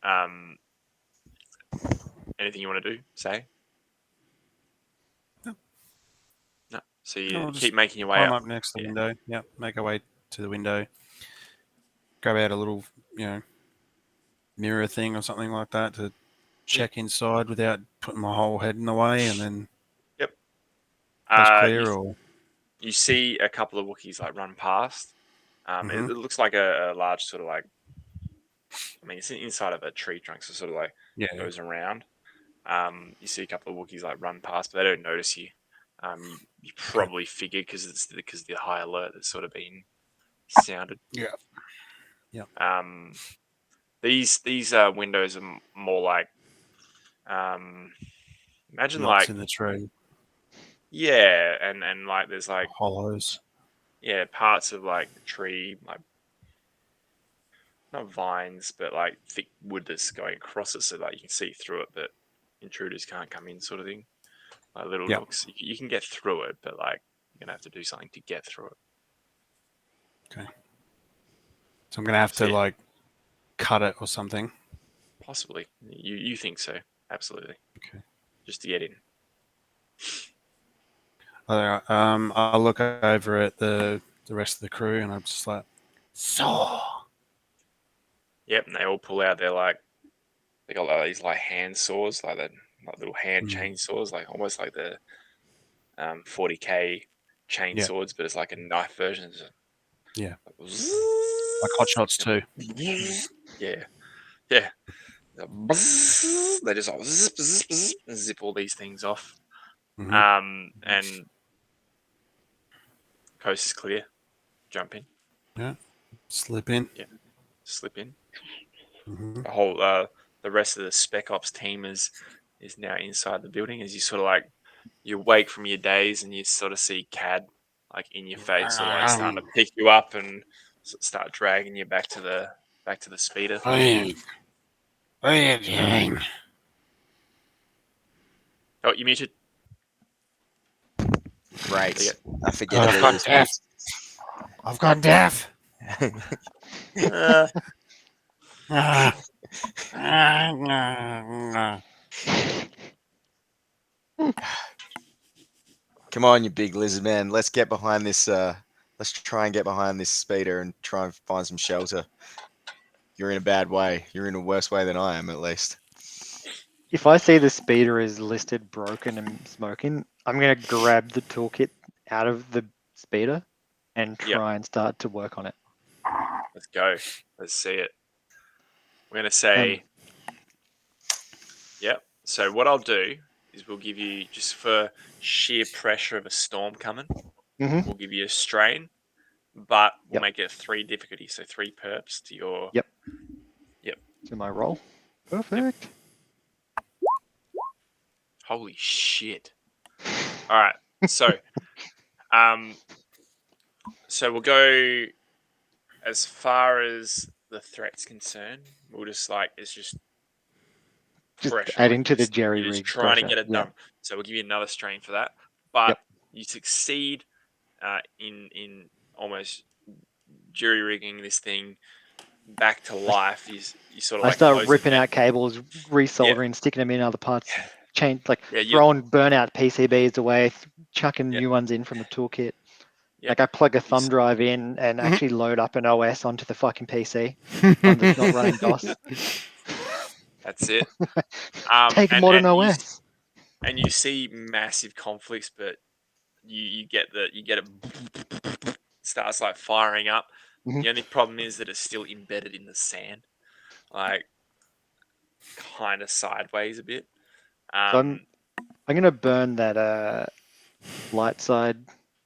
Um, anything you want to do? Say No. no. So No, you we'll keep just making your way climb up. up next to the Yeah. window. Yep. Make our way to the window. Grab out a little, mirror thing or something like that to check inside without putting my whole head in the way, and then Yep. coast You clear. Or you see a couple of Wookiees like run past. It looks like a large sort of like, I mean, it's inside of a tree trunk, so sort of like yeah, goes around. You see a couple of Wookiees like run past, but they don't notice you. You probably figured because it's because the high alert that's sort of been sounded. yeah, yeah. These windows are more like imagine Knots like in the tree, yeah, and like there's like hollows. yeah parts of like the tree like not vines but like thick wood that's going across it so that you can see through it, but intruders can't come in sort of thing. Like little Yeah. nooks, you can get through it, but like you're gonna have to do something to get through it. Okay. So I'm gonna have So to yeah, like cut it or something. possibly you think so? Absolutely. Okay. Just to get in. I'll look over at the rest of the crew, and I'm just like, saw. Yep, and they all pull out their like they got like these like hand saws, like that like little hand Mm. chainsaws, like almost like the 40k chain Yeah, swords, but it's like a knife version. yeah. It's Like hot shots too. yeah, yeah. They just like zip all these things off. Hmm. And coast is clear. Jump in. Yeah. Slip in. Yeah, slip in. Hmm. The rest of the spec ops team is now inside the building as you sort of like you wake from your days and you sort of see Cad like in your face, sort of like starting to pick you up and start dragging you back to the speeder. Hey. What are you doing? Oh, you muted. Great. There I forget I've about got this death. I've got death. you go. Ah. Ah. Come on, you big lizard man. Let's get behind this. Let's try and get behind this speeder and try and find some shelter. You're in a bad way. You're in a worse way than I am, at least. If I see the speeder is listed broken and smoking, I'm gonna grab the toolkit out of the speeder and Yep. try and start to work on it. Let's go. Let's see it. We're gonna say, yep. So what I'll do is we'll give you, just for sheer pressure of a storm coming, Mhm. we'll give you a strain, but we'll Yep. make it 3 difficulty, so 3 perps to your. Yep. Yep. To my roll. Perfect. Holy shit! All right. So, um, so we'll go as far as the threat's concerned. We'll just like it's just Just pressure. Like adding to the jerry you're just rig trying to pressure. get it Yeah. done. So we'll give you another strain for that. But Yep. you succeed in almost jury rigging this thing back to life. You sort of I like start close the ripping vent. out cables, Yeah, resoldering, sticking them in other parts, change like yeah, you, throwing burnout PCBs away, chucking yeah, new ones in from the toolkit. yeah. Like I plug a You, thumb drive in and Mhm. actually load up an OS onto the fucking PC, one that's not running DOS. that's it. Take And modern OS. you see massive conflicts, but you get it starts like firing up. Mhm. The only problem is that it's still embedded in the sand, like kind of sideways a bit. So I'm gonna burn that light side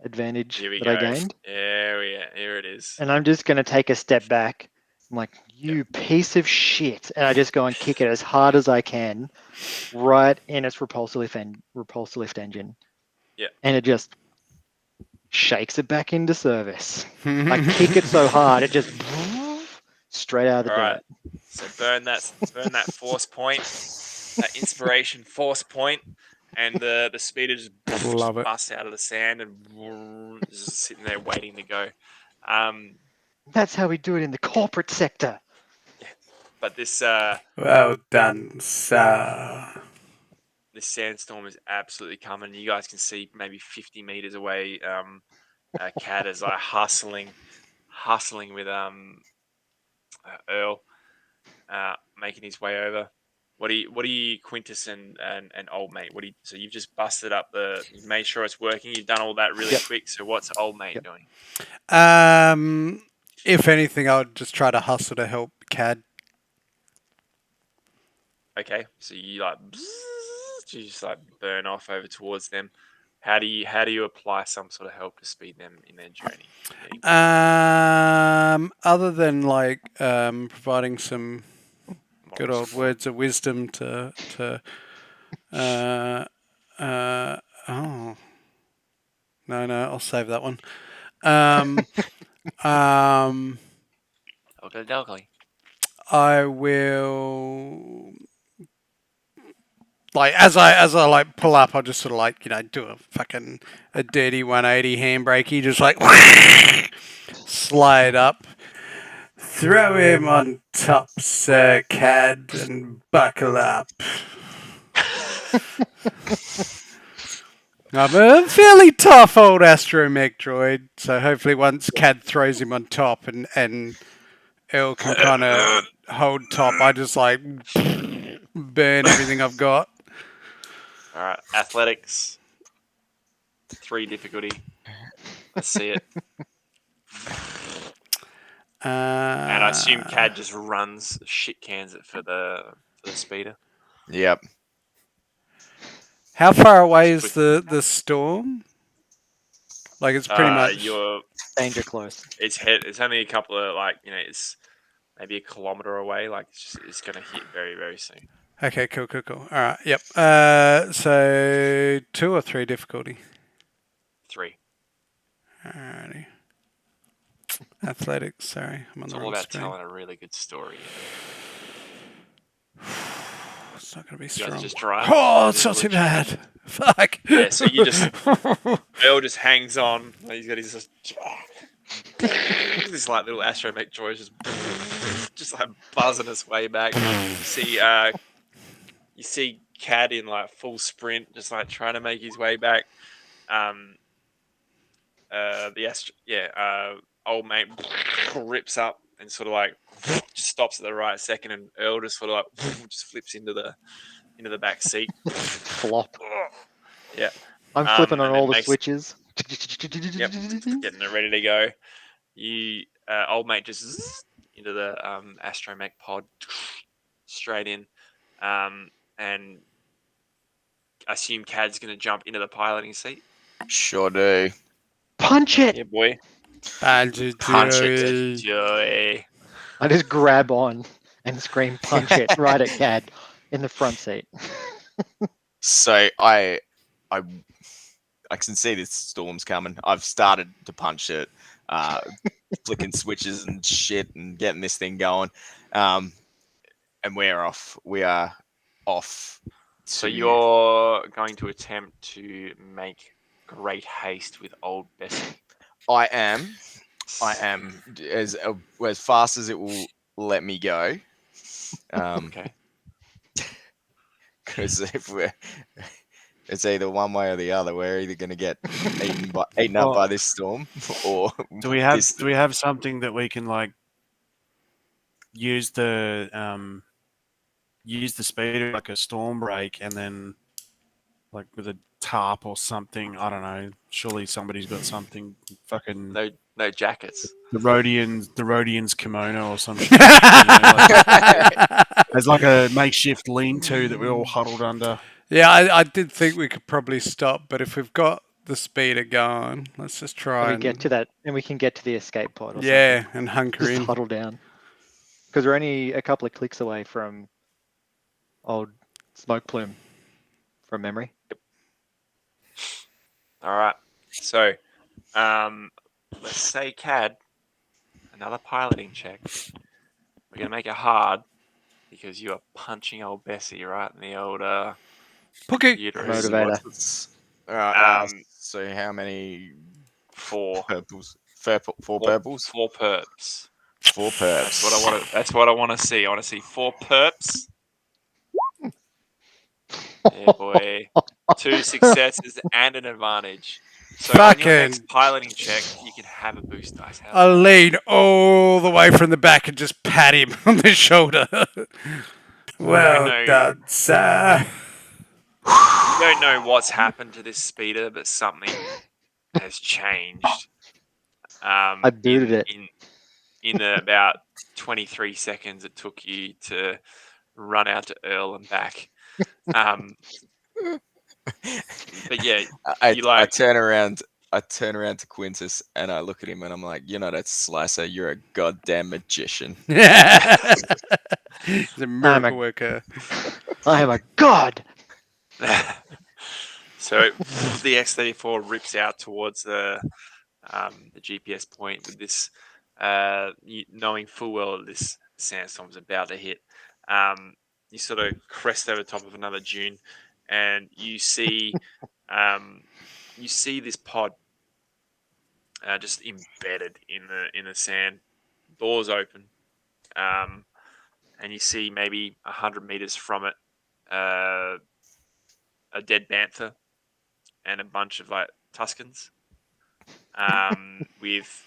advantage Here we that I go. gained, Here it is. and I'm just gonna take a step back. I'm like, Yep. you piece of shit, and I just go and kick it as hard as I can, right in its repulsor lift engine, Yep. and it just shakes it back into service. I kick it so hard, it just straight out of the All right. dirt. So burn that force point, that inspiration force point, and the speeder Love just it. busts out of the sand and just sitting there waiting to go. Um, That's how we do it in the corporate sector. but this Well done, sir. this sandstorm is absolutely coming. You guys can see maybe 50 meters away. Cad is like hustling with Earl, making his way over. What do you, Quintus and old mate? So you've just busted up you've made sure it's working. You've done all that really Yep. quick. So what's old mate Yep. doing? If anything, I would just try to hustle to help Cad. Okay, so you like you just like burn off over towards them. How do you apply some sort of help to speed them in their journey? Other than like providing some good Moral old support. words of wisdom to uh, oh no, I'll save that one. Um, um, Okay. I will like as I like pull up, I'll just sort of like do a dirty 180 handbrakey, just like slide up, throw him on top, Sir Cad, and buckle up. I'm a fairly tough old astromech droid, so hopefully once Cad throws him on top and Earl can kind of hold top, I just like burn everything I've got. All right, athletics, 3 difficulty. Let's see it. And I assume Cad just runs shit cans it for the speeder. Yep. How far away Just is quick. the storm? Like it's pretty much. Danger close. It's only a couple of it's maybe a kilometer away. Like it's gonna hit very very soon. Okay, cool. All right, yep. So 2 or 3 difficulty. 3. Alrighty. Athletics. Sorry, I'm on It's the all wrong about screen. telling a really good story. It's not going to be You guys strong. just drive. Oh, it's not too Literally- bad. Fuck. Yeah, so you just Earl just hangs on. He's got his this like little astromech droid just like buzzing his way back. You see Cad in like full sprint, just like trying to make his way back. Old mate rips up and sort of like just stops at the right second, and Earl just sort of like just flips into the back seat. Flop. Yeah. I'm flipping on and then all the makes- switches. Yep, getting it ready to go. You old mate just into the astromech pod straight in, and I assume Cad's going to jump into the piloting seat. Sure do. Punch it! Yeah, boy. Punch it. Joey. I just grab on and scream punch it right at Cad in the front seat. So I can see this storm's coming. I've started to punch it, flicking switches and shit, and getting this thing going. And we're off. We are off. So to- you're going to attempt to make great haste with old Bessie. I am as fast as it will let me go. Okay. Because if it's either one way or the other. We're either going to get eaten up by this storm, or Do we have something that we can like use the speeder like a storm brake, and then like with a tarp or something? I don't know. Surely somebody's got something. Fucking No jackets. the Rhodian's kimono or some shit. You know, there's like a makeshift lean-to that we're all huddled under. Yeah, I did think we could probably stop, but if we've got the speeder going, let's just try And we get to that, and we can get to the escape pod or yeah, something. and hunker Just in. huddle down. Because we're only a couple of clicks away from old smoke plume from memory. All right. So, let's say Cad, another piloting check. We're gonna make it hard because you are punching old Bessie right in the old Pookie. uterus. Motivator. So how many 4 purples? Four purples? 4 perps. 4 perps. That's what I want to see. I want to see 4 perps. Yeah, boy. 2 successes and an advantage. So on your next Fucking- piloting check, you can have a boost dice. How's I'll that? lean all the way from the back and just pat him on the shoulder. Well no. done, sir. You don't know what's happened to this speeder, but something has changed. I booted it. In the about 23 seconds it took you to run out to Earl and back. But yeah, I turn around to Quintus and I look at him and I'm like, "You're not a slicer. You're a goddamn magician." He's a miracle worker. I am a god! so the X-34 rips out towards the GPS point with this, knowing full well that this sandstorm's about to hit. You sort of crest over top of another dune, and you see this pod just embedded in the sand. Doors open, and you see maybe 100 meters from it a dead bantha and a bunch of like Tuscans, with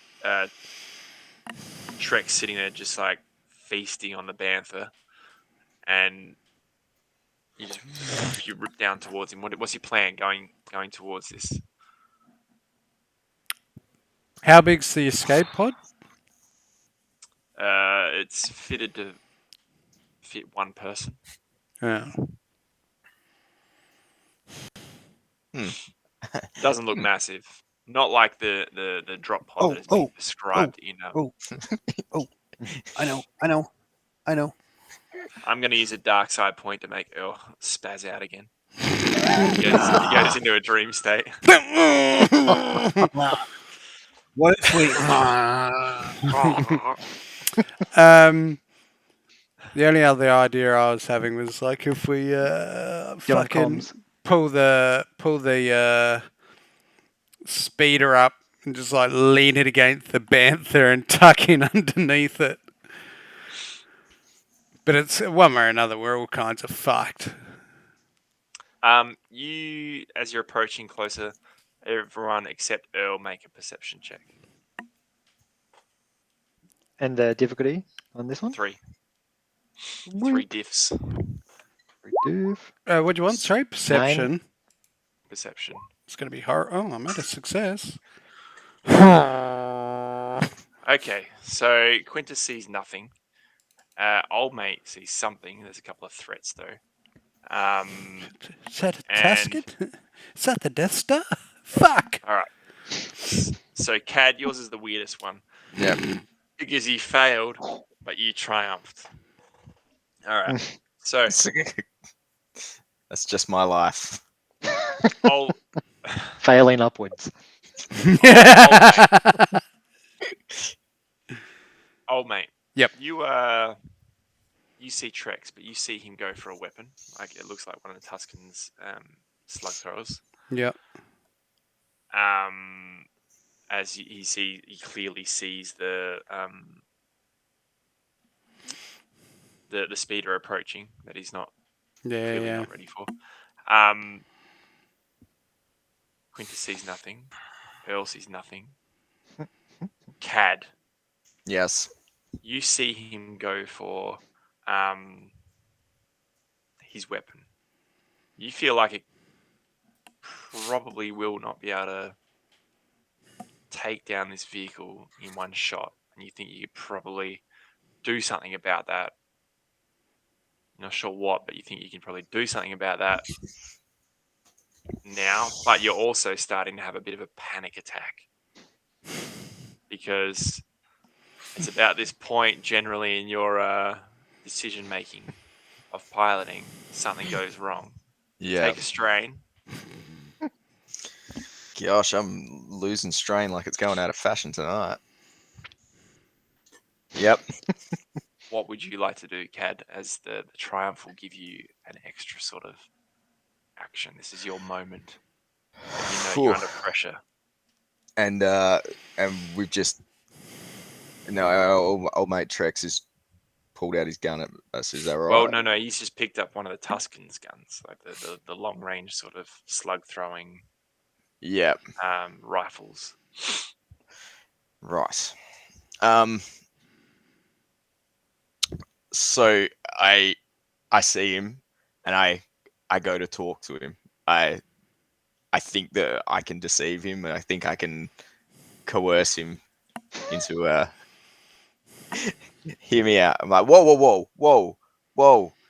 Trek sitting there just like feasting on the bantha, and you rip down towards him. What's your plan going towards this? How big's the escape pod? It's fitted to fit one person. Yeah. Doesn't look massive. Not like the drop pod that has been described in. I know. I'm going to use a dark side point to make Earl spaz out again. He goes into a dream state. What if we? The only other idea I was having was like if we Get on fucking comms. pull the speeder up and just like lean it against the bantha and tuck in underneath it. But it's one way or another, we're all kinds of fucked. You, as you're approaching closer, everyone except Earl make a perception check. And the difficulty on this one? 3 Sweet. diffs. Doof. What do you want? Sorry, perception. Perception. It's going to be hard. Oh, I made a success. Okay, so Quintus sees nothing. Old mate sees something. There's a couple of threats though. Is that a And- Tusken? Is that the Death Star? Fuck! All right. So Cad, yours is the weirdest one Yeah. because you failed, but you triumphed. All right. So That's just my life. old Failing upwards. old mate. Yep. You see Trex, but you see him go for a weapon. Like it looks like one of the Tuscans' slug throwers. Yep. As he clearly sees the speeder approaching that he's not clearly Yeah. not ready for. Quintus sees nothing. Earl sees nothing. Cad, Yes. you see him go for his weapon. You feel like it probably will not be able to take down this vehicle in one shot, and you think you could probably do something about that. You're not sure what, but you think you can probably do something about that now. But you're also starting to have a bit of a panic attack because it's about this point generally in your decision making of piloting, something goes wrong. Yeah. Take a strain. Gosh, I'm losing strain like it's going out of fashion tonight. Yep. What would you like to do, Cad, as the triumph will give you an extra sort of action? This is your moment. And you know you're under pressure. And we've just our old mate Trex has pulled out his gun at us. Is that right? Well, no, he's just picked up one of the Tuscans' guns, like the long range sort of slug throwing Yep. rifles. Right. So I see him and I go to talk to him. I think that I can deceive him and I think I can coerce him into hear me out. I'm like, whoa.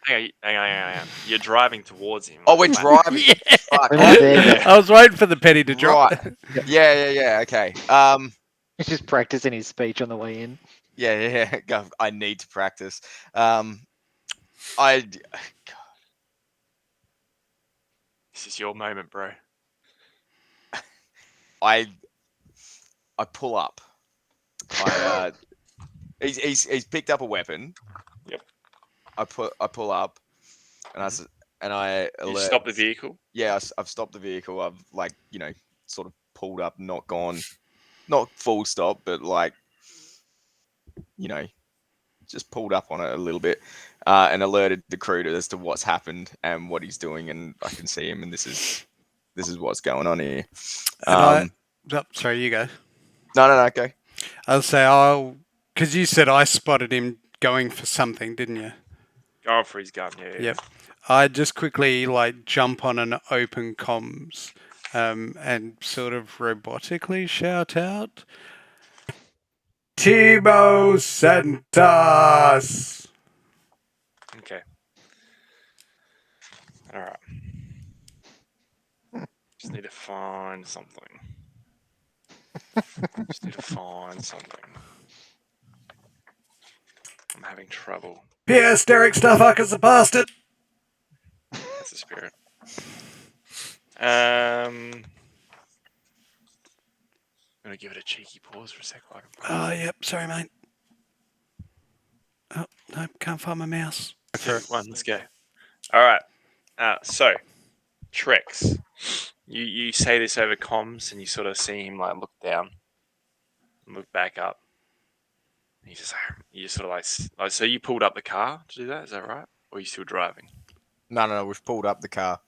Hang on. You're driving towards him. Oh, we're like, driving. Fuck. We're not there yet. I was waiting for the penny to drop. Right. Yeah. Okay. He's just practicing his speech on the way in. Yeah. I need to practice. This is your moment, bro. I pull up. He's picked up a weapon. Yep. I pull up, and I You alert. stop the vehicle. Yeah, I've stopped the vehicle. I've sort of pulled up, not gone, not full stop, but just pulled up on it a little bit, and alerted the crew as to what's happened and what he's doing, and I can see him, and this is what's going on here. Sorry, you go. No, okay. I'll say, because you said I spotted him going for something, didn't you? Go for his gun, yeah. Yep. I just quickly jump on an open comms, and sort of robotically shout out, Timo Santos. Okay. All right. Just need to find something. I'm having trouble. P.S. Derek Starfucker's a bastard. That's the spirit. I'm gonna give it a cheeky pause for a sec. Oh, yep. Sorry, mate. Oh, Nope, can't find my mouse. 2, 1, let's go. All right. So Trex, you say this over comms, and you sort of see him like look down, and look back up. And you just sort of like, so you pulled up the car to do that. Is that right? Or are you still driving? No, we've pulled up the car.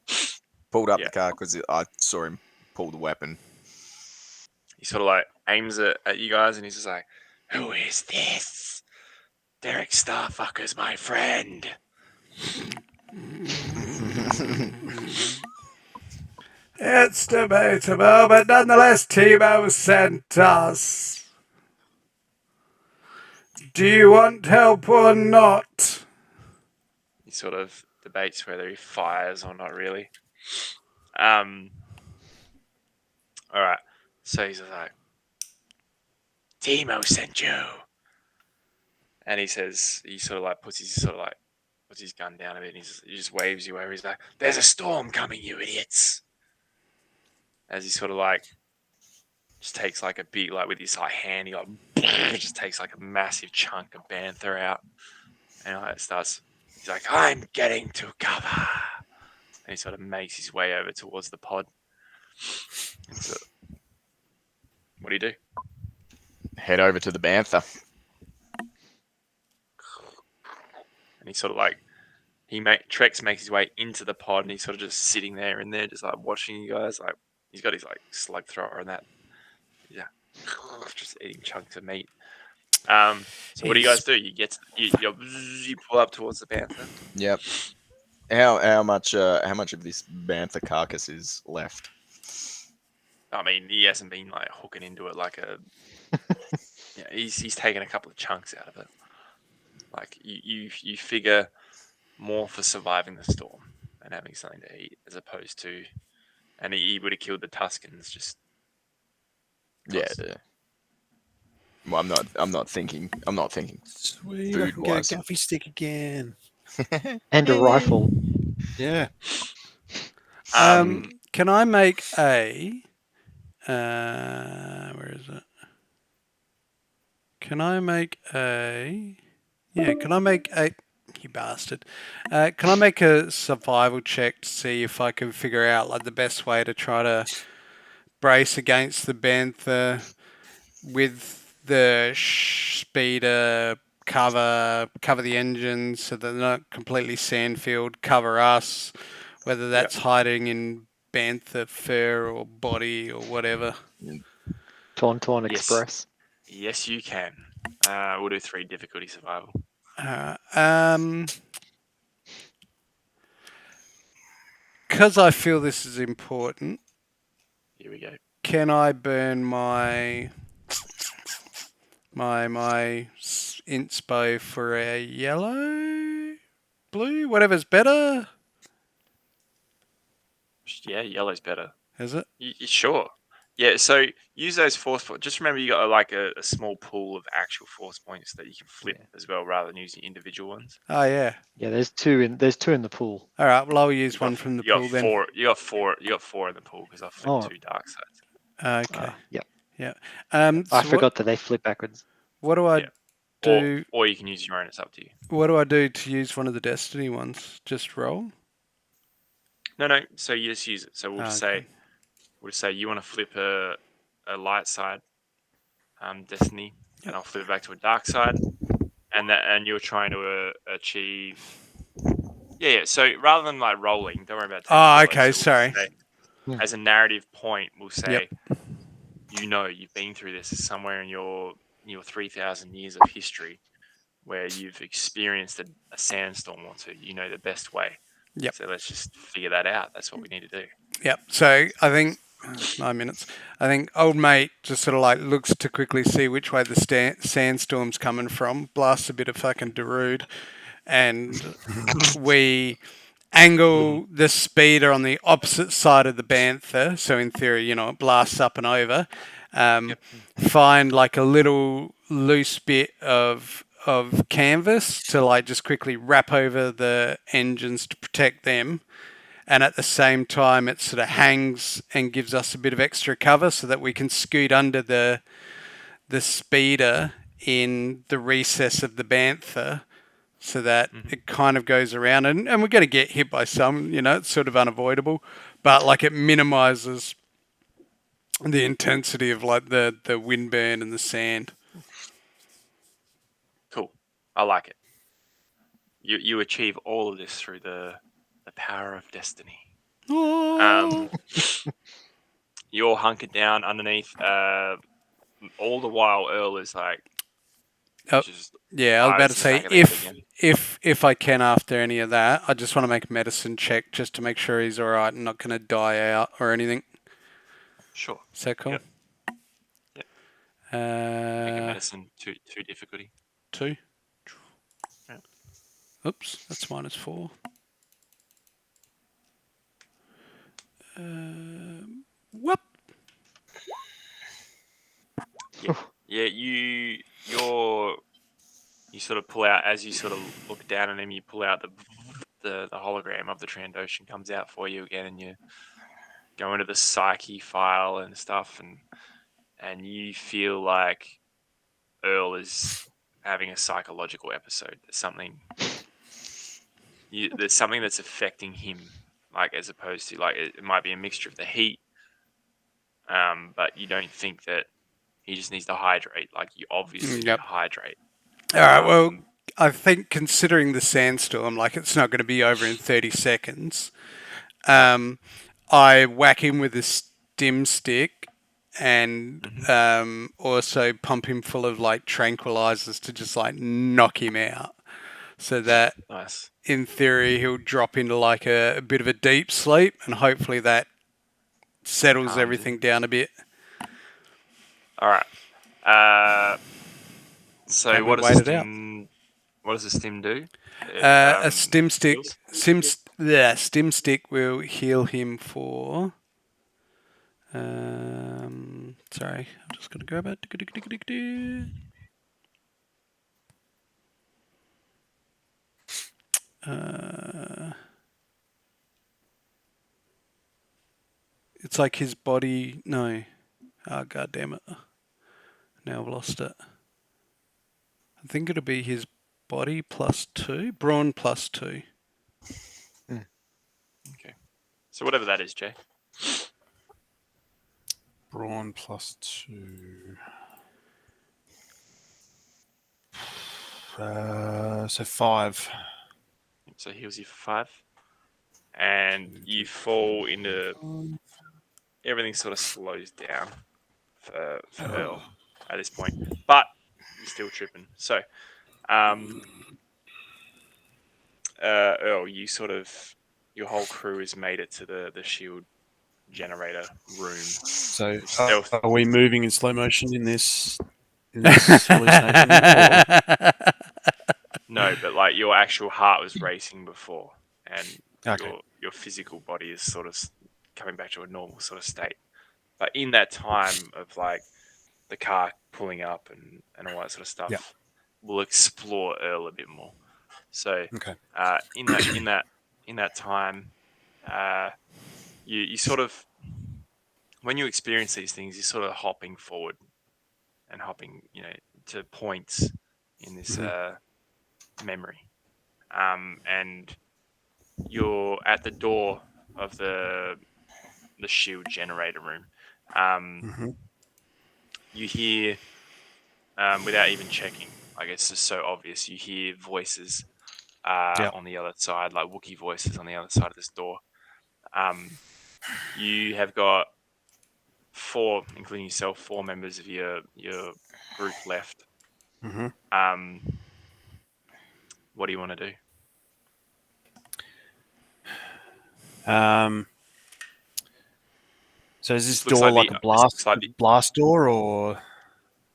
Pulled up Yeah. the car because I saw him pull the weapon. He sort of like aims it at you guys, and he's just like, "Who is this? Derek Starfucker's my friend." It's debatable, but nonetheless, Timo sent us. Do you want help or not? He sort of debates whether he fires or not really. All right. So he's just like, "Timo sent you," and he says he sort of like puts his gun down a bit, and he just waves you over. He's like, "There's a storm coming, you idiots!" As he sort of like just takes like a big, like with his like hand, he like just takes like a massive chunk of bantha out, and like starts. He's like, "I'm getting to cover," and he sort of makes his way over towards the pod. And so, what do you do? Head over to the Bantha. And he sort of like Trex makes his way into the pod, and he's sort of just sitting there in there, just like watching you guys. Like he's got his like slug thrower and that. Yeah, just eating chunks of meat. So what do you guys do? You get you pull up towards the panther. Yep. How much of this Bantha carcass is left? I mean, he hasn't been like hooking into it like a. Yeah, he's taken a couple of chunks out of it. Like you figure more for surviving the storm and having something to eat as opposed to, and he would have killed the Tuscans just. Yeah. Well, I'm not thinking. Sweet, I Food can get a wise. gaffy stick again. And a rifle. Yeah. Can I make a? Where is it? Can I make a? Yeah, can I make a? You bastard! Can I make a survival check to see if I can figure out like the best way to try to brace against the bantha with the speeder, cover the engines so they're not completely sandfield, cover us, whether that's hiding in bantha fur or body or whatever. Tauntaun Yes. Express. Yes, you can. We'll do 3 difficulty survival. Because I feel this is important, Here we go. can I burn my inspo for a yellow, blue, whatever's better? Yeah, yellow's better. Is it? You sure? Yeah, so use those force points. Just remember you got like a small pool of actual force points that you can flip as well rather than using individual ones. Oh yeah. Yeah, there's two in the pool. All right. Well, I'll use one from the you got pool then. four, You got four in the pool because I flipped 2 dark sides. Okay. Yep. Yeah. I So forgot that they flip backwards. What do I Yeah. do? Or you can use your own. It's up to you. What do I do to use one of the Destiny ones? Just roll? No. So you just use it. So we'll just Okay. say you want to flip a light side, Destiny, and I'll flip it back to a dark side, and you're trying to achieve. Yeah. So rather than like rolling, don't worry about. Oh, taking yellow. okay. So we'll Sorry. say, as a narrative point, we'll say, Yep. you've been through this somewhere in your 3,000 years of history, where you've experienced a sandstorm or two. You know the best way. Yep. So let's just figure that out. That's what we need to do. Yep. So I think 9 minutes. I think old mate just sort of like looks to quickly see which way the sandstorm's coming from, blasts a bit of fucking Darude, and we angle the speeder on the opposite side of the bantha. So in theory, it blasts up and over. Find like a little loose bit of canvas to like just quickly wrap over the engines to protect them. And at the same time, it sort of hangs and gives us a bit of extra cover so that we can scoot under the speeder in the recess of the bantha, so that Mhm. it kind of goes around, and we're going to get hit by some, it's sort of unavoidable, but like it minimizes the intensity of like the wind burn and the sand. Cool. I like it. You achieve all of this through the power of destiny. Oh, Um, you're hunkered down underneath. All the while, Earl is like oh, just yeah, I was about eyes to in the back say of the head again. if I can after any of that, I just want to make a medicine check just to make sure he's all right and not going to die out or anything. Sure. Is that cool? Yep. Yep. Make a medicine two difficulty. 2. Yep. Oops, that's -4. Whoop. Yeah. Yeah. You sort of pull out as you sort of look down at him. You pull out the hologram of the Trandoshan comes out for you again, and you go into the psyche file and stuff, and you feel like Earl is having a psychological episode. There's something that's affecting him, like as opposed to like it might be a mixture of the heat, but you don't think that he just needs to hydrate. Like you obviously need Yep. to hydrate. All right. Well, Um, I think considering the sandstorm, like it's not going to be over in 30 seconds. no. I whack him with a stim stick and Hmm. also pump him full of like tranquilizers to just like knock him out, so that Nice. in theory he'll drop into like a bit of a deep sleep, and hopefully that settles Calms him. everything down a bit. All right. So And we wait it out. what does the stim do? It A stim stick, heals. stim stick will heal him for. Sorry, I'm just gonna grab it. It's like his body. No, oh god damn it! Now I've lost it. I think it'll be his body +2, brawn +2. Okay. So whatever that is, Jay. Brawn +2. So 5. So heals you for 5, and you fall into everything. Sort of slows down for Earl at this point, but you're still tripping. So, um, Earl, your whole crew has made it to the shield generator room. So Stealth. are we moving in slow motion in this hallucination? Or? No, but like your actual heart was racing before, and Okay. your physical body is sort of coming back to a normal sort of state. But in that time of like the car pulling up and all that sort of stuff, Yeah. we'll explore Earl a bit more. So Okay. in that time, you sort of when you experience these things, you're sort of hopping forward and hopping, to points in this memory, and you're at the door of the shield generator room. Mm-hmm. You hear, without even checking, like it's just so obvious. You hear voices Yeah. on the other side, like Wookiee voices on the other side of this door. You have got 4, including yourself, 4 members of your group left. Mm-hmm. What do you want to do? So is this Looks door like like the a it looks like blast door, or?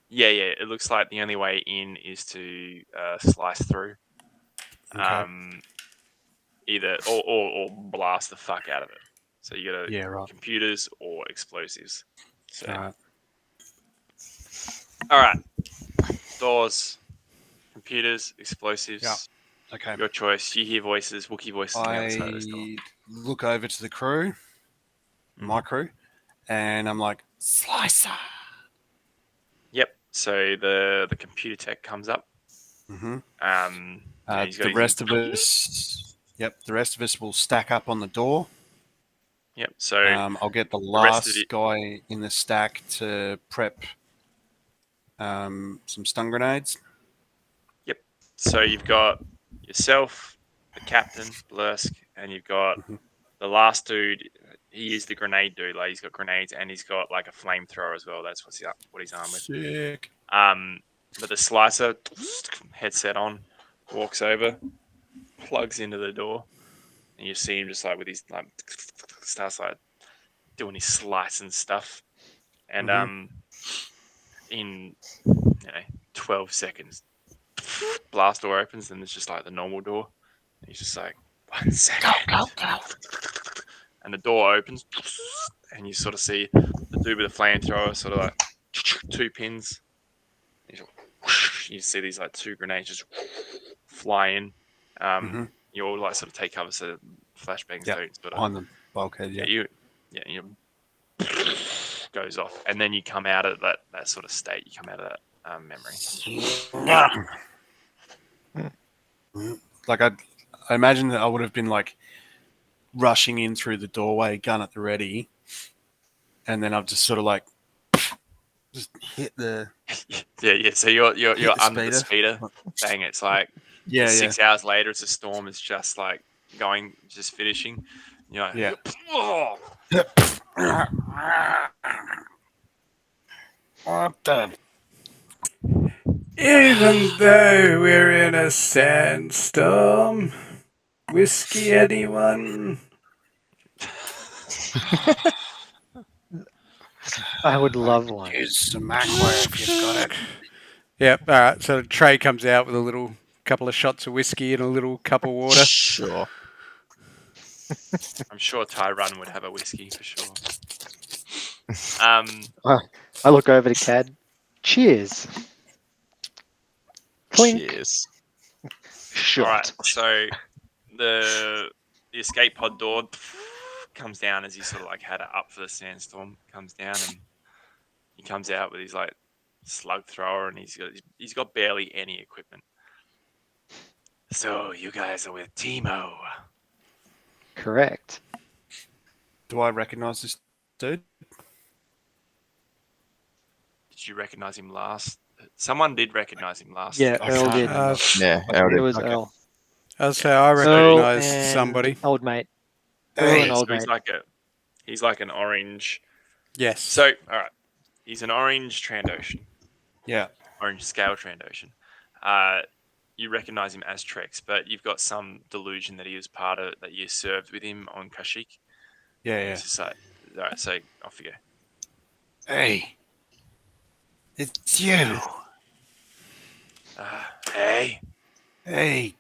yeah. It looks like the only way in is to slice through, Okay. either or blast the fuck out of it. So you got Yeah. Right. computers or explosives. So All right. all right, doors, computers, explosives. Yeah. Okay. Your choice. You hear voices, Wookiee voices on the other side of this door. I look over to the crew, my crew, and I'm like, Slicer. Yep. So the computer tech comes up Mm-hmm. He's got The his. rest of us, yep, the rest of us will stack up on the door. Yep. So I'll get the the rest of last guy in the stack to prep some stun grenades. Yep. So you've got yourself, the captain, Blursk, and you've got Mhm. the last dude. He is the grenade dude. Like he's got grenades and he's got like a flamethrower as well. That's what he's armed with. Sick. But the slicer headset on, walks over, plugs into the door, and you see him just like with his like starts like doing his slice and stuff. And Mhm. in 12 seconds, blast door opens and it's just like the normal door. And he's just like 1 second. Go. And the door opens and you sort of see the dude with the flamethrower sort of like 2 pins. You see these like 2 grenades just fly in. Mhm. You all like sort of take cover so flashbangs Yep. don't sort of Behind the bulkhead. Yeah. you goes off and then you come out of that sort of state. You come out of that memory. Like I imagine that I would have been like rushing in through the doorway, gun at the ready, and then I've just sort of like just hit the Yeah. So you're hit the under the speeder. speeder. Bang! It's like Yeah, it's yeah, 6 hours later. It's a storm. It's just like going, just finishing. You're like, yeah. oh, What the? Even though we're in a sandstorm, whiskey, anyone? I would love one. Use some aqua if you've got it. Yep. All right. So Trey comes out with a little couple of shots of whiskey and a little cup of water. Sure. I'm sure Tyrone would have a whiskey for sure. I look over to Cad. Cheers. Clink. Cheers. Shot. All right. So the escape pod door comes down as he sort of like had it up for the sandstorm. Comes down and he comes out with his like slug thrower and he's got barely any equipment. So you guys are with Timo. Correct. Do I recognize this dude? Did you recognize him last? Someone did recognize him last. Yeah, I Earl can't did. remember. Yeah, It Eldred. was Okay. Earl. I'll say I Earl recognise and somebody. old mate. Hey, Earl and So old he's mate. like an orange. Yes. So all right, he's an orange Trandoshan, Yeah. orange scale Trandoshan. You recognize him as Trex, but you've got some delusion that he was part of that you served with him on Kashyyyk. Yeah, And yeah. He's just like, all right, so off you go. Hey, it's you. Hey, Hey,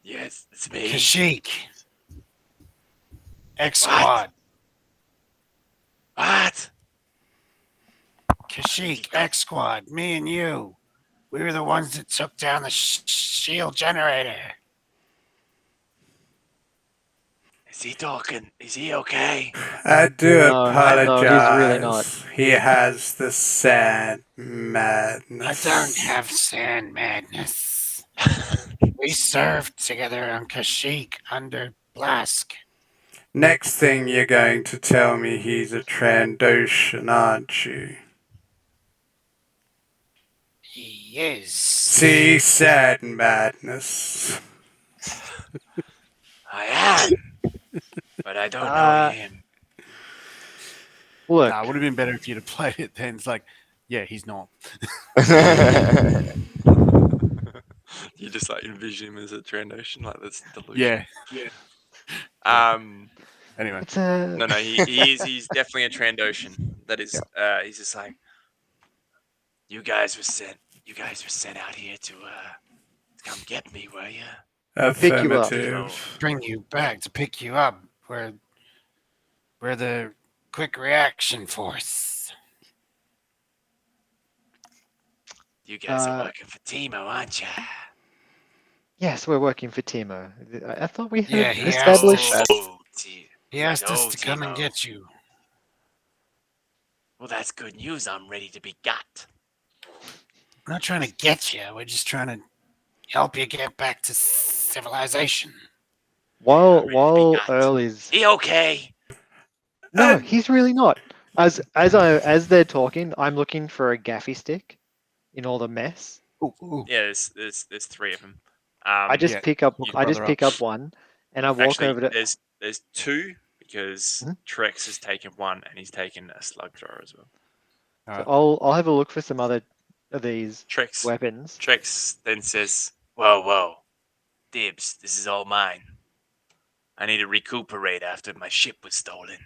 yes, it's me. Kashyyyk. X Squad. What? Kashyyyk, X Squad. Me and you. We were the ones that took down the shield generator. Is he talking? Is he okay? I do No, apologize. he's really not. He has the sand madness. I don't have sand madness. We served together on Kashyyyk under Blask. Next thing you're going to tell me he's a Trandoshan, aren't you? He is. See, sad madness. I am, but I don't know him. Look, Nah, it would have been better if you'd have played it then. It's like, yeah, he's not. You just like envision him as a Trandoshan, like that's delusion. Yeah. Anyway. it's a No, he's definitely a Trandoshan. That is, he's just like, you guys were sent out here to come get me, were you? Pick you up. Affirmative. Bring you back to pick you up. We're the quick reaction force. You guys are working for Timo, aren't you? yes, we're working for Timo. I thought we had Yeah, he established. asked Oh, He asked us Oh, to come and Timo. get you. Well, that's good news. I'm ready to be got. We're not trying to get you. We're just trying to help you get back to civilization. While really be while nuts. Earl is He okay? no, he's really not. As they're talking, I'm looking for a gaffy stick in all the mess. Ooh. Yeah, there's three of them. I just Yeah, pick up hook a I just brother pick up. up one and I walk Actually, over to there's two because Mhm. Trex has taken one and he's taken a slug thrower as well. All so right. I'll have a look for some other of these Trex weapons. Trex then says, "Whoa, Dibs, this is all mine. I need to recuperate after my ship was stolen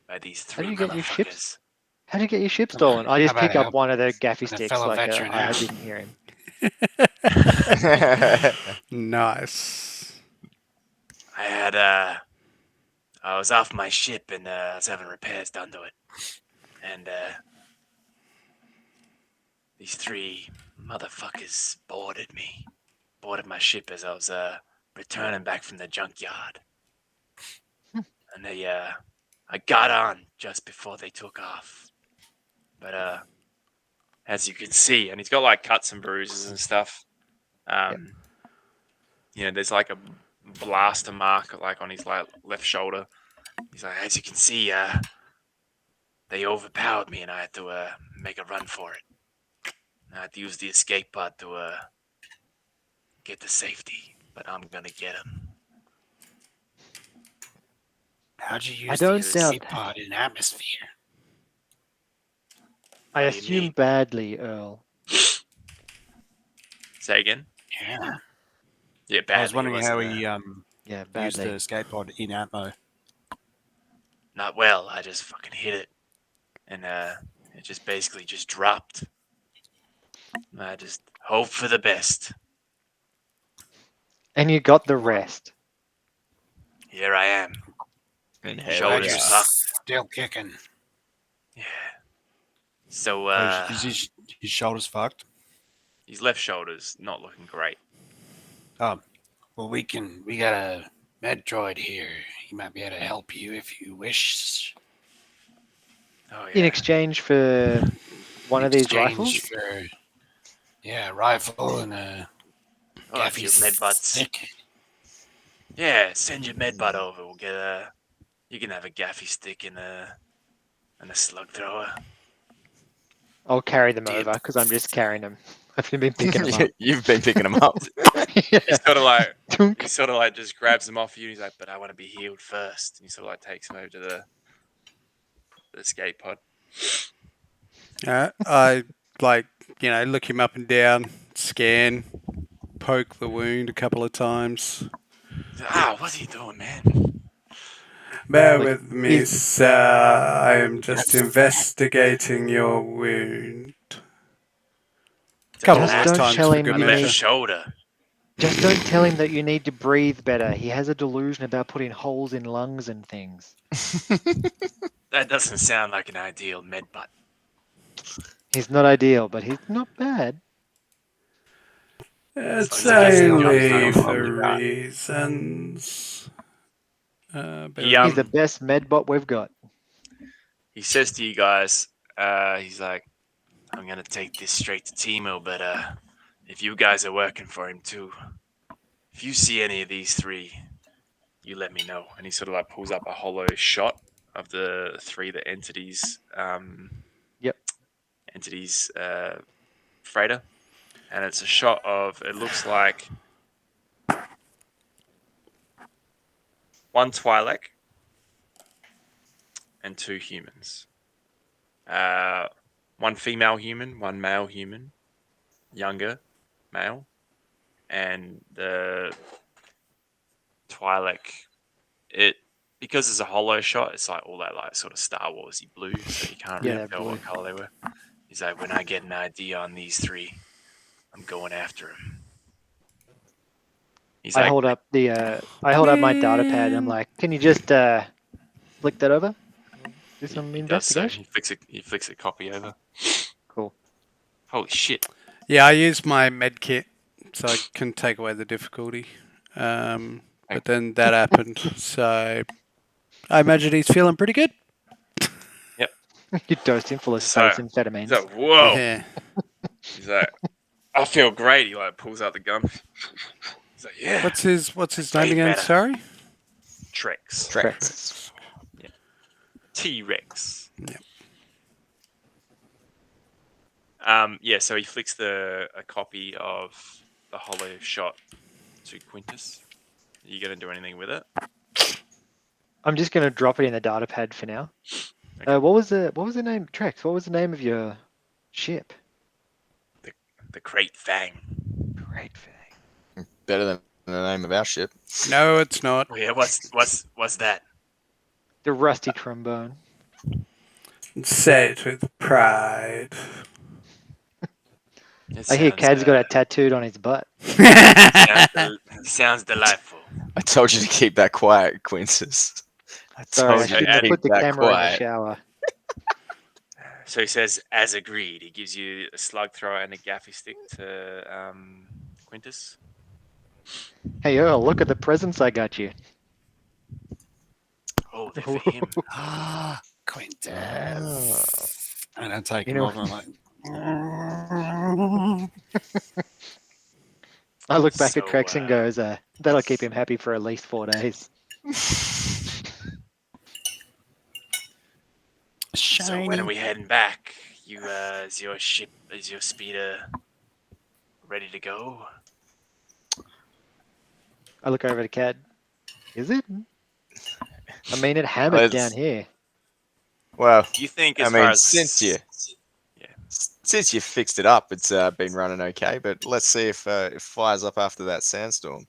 by these How do three you get your ships? motherfuckers." How do you get your ship Come on, stolen? I how just about pick a up help one of the gaffy and a sticks fellow like veteran I out? didn't hear him. Nice. I was off my ship and I was having repairs done to it, and these three motherfuckers boarded my ship as I was returning back from the junkyard, and I got on just before they took off, but as you can see, and he's got like cuts and bruises and stuff. Um, there's like a blaster mark like on his like left shoulder. He's like, as you can see, they overpowered me, and I had to make a run for it. I had to use the escape pod to get to safety, but I'm gonna get him. How'd you I use the don't escape doubt. pod in atmosphere? I What do you assume mean? badly, Earl. Say again? Yeah. Yeah, I was badly. It wondering how wasn't he Yeah, used the badly. escape pod in Atmo. not well. I just fucking hit it, and it just basically just dropped. I just hope for the best. And you got the rest. Here I am. And Glad hell Shoulders you're yeah. fucked. still kicking. Yeah. So Oh, is his shoulders fucked? his left shoulder's not looking great. Well, we got a med droid here. He might be able to help you if you wish. Oh In yeah. exchange for one In of these exchange rifles? for a rifle and a Oh, if gaffy your med butts. stick. Yeah, send your med butt over. We'll get You can have a gaffy stick and a slug thrower. I'll carry them Dib. over because I'm just carrying them. I've been picking them up. You've been picking them up. Yeah. He Tunk. sort of like just grabs them off you. And he's like, "But I want to be healed first." And he sort of like takes him over to the escape pod. I look him up and down, scan, poke the wound a couple of times. What are you doing, man? Bear Like, with me, sir. I am just investigating your wound. Couple Just more don't times tell for him good My you left measure. need. shoulder. Just don't tell him that you need to breathe better. He has a delusion about putting holes in lungs and things. That doesn't sound like an ideal med butt. He's not ideal, but he's not bad. It's like he gets the job only done. for reasons. He He's the best medbot we've got. he says to you guys, he's like, "I'm gonna take this straight to Timo, but if you guys are working for him too, if you see any of these three, you let me know." And he sort of like pulls up a hollow shot of the three the entities Yep. freighter, and it's a shot of, it looks like one Twi'lek and two humans. One female human, one male human, younger male, and the Twi'lek. It Because it's a hollow shot, it's like all that like sort of Star Warsy blue, so you can't Yeah, really they're tell blue. what color they were. He's like, when I get an ID on these three, I'm going after him. He's I like, hold up my data pad and I'm like, can you just flick that over? Do some he does so. investigation. He flicks a copy over. Cool. Holy shit! Yeah, I use my med kit so I can take away the difficulty. But then that happened, so I imagine he's feeling pretty good. You dosed him full of So space amphetamines. he's like, whoa! Yeah. He's like, I feel great. He like pulls out the gun. He's like, yeah, What's his name way again? better. Sorry. Trex. Trex. T-Rex. Yep. Yeah, so he flicks a copy of the hollow shot to Quintus. Are you going to do anything with it? I'm just gonna drop it in the data pad for now. Okay. What was the name, Trex? What was the name of your ship? The Great Fang. Great Fang. Better than the name of our ship. No, it's not. Oh yeah, what's that? The Rusty Trombone. Say it with pride. It I hear sounds, Cad's got it tattooed on his butt. sounds delightful. I told you to keep that quiet, Quintus. I Sorry, I told you shouldn't to have keep put the that camera in the quiet. shower. So he says, as agreed. He gives you a slug thrower and a gaffy stick to Quintus. Hey Earl, look at the presents I got you. Oh, they're for him. Quintus. And I take You him know- off and I'm like, I look back at So, Trex and goes, that'll keep him happy for at least 4 days. So when are shiny. we heading back? Is your speeder ready to go? I look over to Cad. Is it? I mean, it hammered down here. Well, You think I as far mean, as since you fixed it up, it's been running okay. But let's see if it fires up after that sandstorm.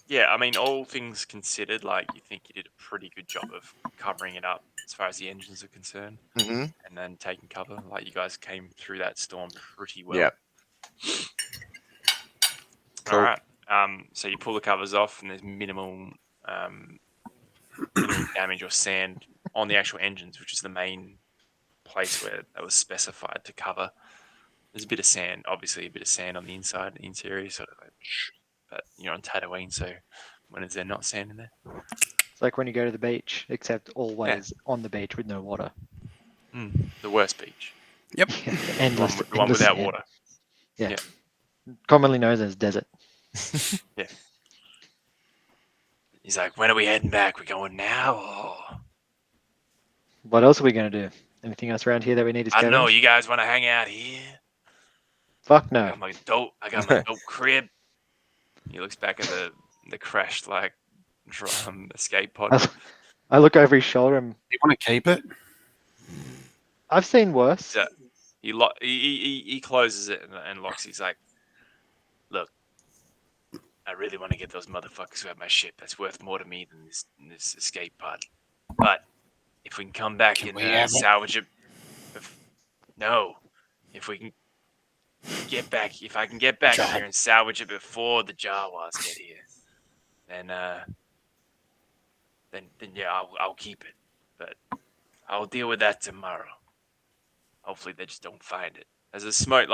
yeah, I mean, all things considered, like you think you did a pretty good job of covering it up as far as the engines are concerned, Mm-hmm. and then taking cover. Like you guys came through that storm pretty well. Yep. All right. So you pull the covers off, and there's minimal damage or sand on the actual engines, which is the main place where that was specified to cover. There's a bit of sand, obviously a bit of sand on the inside, the interior, sort of like, but you're on Tatooine, so when is there not sand in there? It's like when you go to the beach, except always on the beach with no water. The worst beach, Yep. Endless, the one endless without sand. water. Yeah. Commonly known as desert. He's like, when are we heading back? We going now? Or... What else are we going to do? Anything else around here that we need to I don't know. scavenge? You guys want to hang out here? Fuck I no. got my dope crib. He looks back at the crashed like escape pod. I look over his shoulder and You want to keep it? I've seen worse. Yeah. He closes it and locks. He's like, look, I really want to get those motherfuckers who have my ship. That's worth more to me than this escape pod. But if we can come back Can and we have it? salvage it, if we can get back, if I can get back Try. here and salvage it before the Jawas get here, then yeah, I'll keep it. But I'll deal with that tomorrow. Hopefully they just don't find it. As the smoke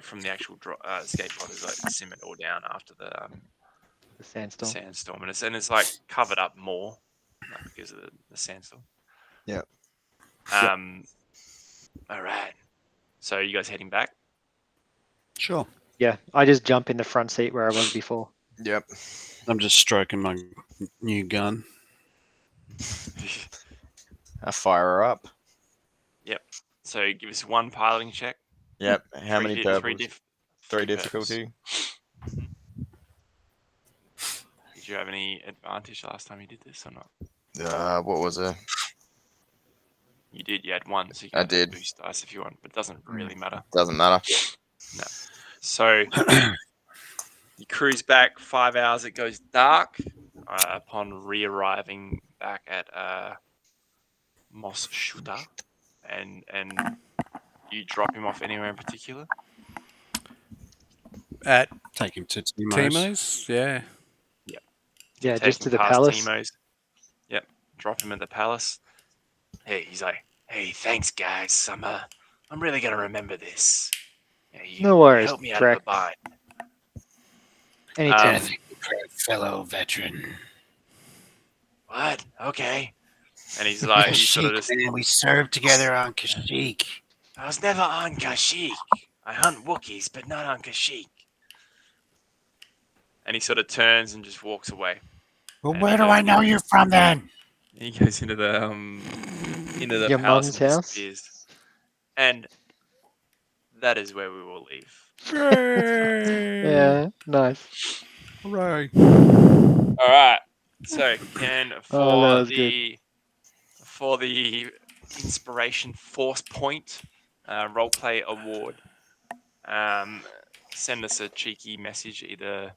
from the actual escape pod is like simmered all down after the The sandstorm. sandstorm, and it's like covered up more because of the sandstorm. Yep. All right. So you guys heading back? Sure. Yeah, I just jump in the front seat where I was before. Yep. I'm just stroking my new gun. I fire her up. So give us one piloting check. Yep. How many Three purples? Three purples. difficulty. Did you have any advantage last time you did this or not? What was it? You did. You had one, so you I can did. boost dice if you want, but it doesn't really matter. Doesn't matter. So you cruise back 5 hours. It goes dark upon re-arriving back at Mos Shuta, and you drop him off anywhere in particular. At Take him to Timos. Timo's, yeah. Yeah, Take just him to the past palace. Timo's. Yep, drop him at the palace. Hey, he's like, hey, thanks guys. I'm really gonna remember this. Yeah, you No worries, help me out Trek. of a bind. Anytime. Um, Fellow veteran. What? Okay. And he's like, he sort of just, We served together on Kashyyyk. I was never on Kashyyyk. I hunt Wookiees, but not on Kashyyyk. And he sort of turns and just walks away. Well, And where he do goes I know you from then? He goes into the Your palace mum's and house? disappears. And that is where we will leave. Yeah, nice. Hooray. All right. So Ken, Oh, that was good. for the inspiration force point roleplay award, send us a cheeky message either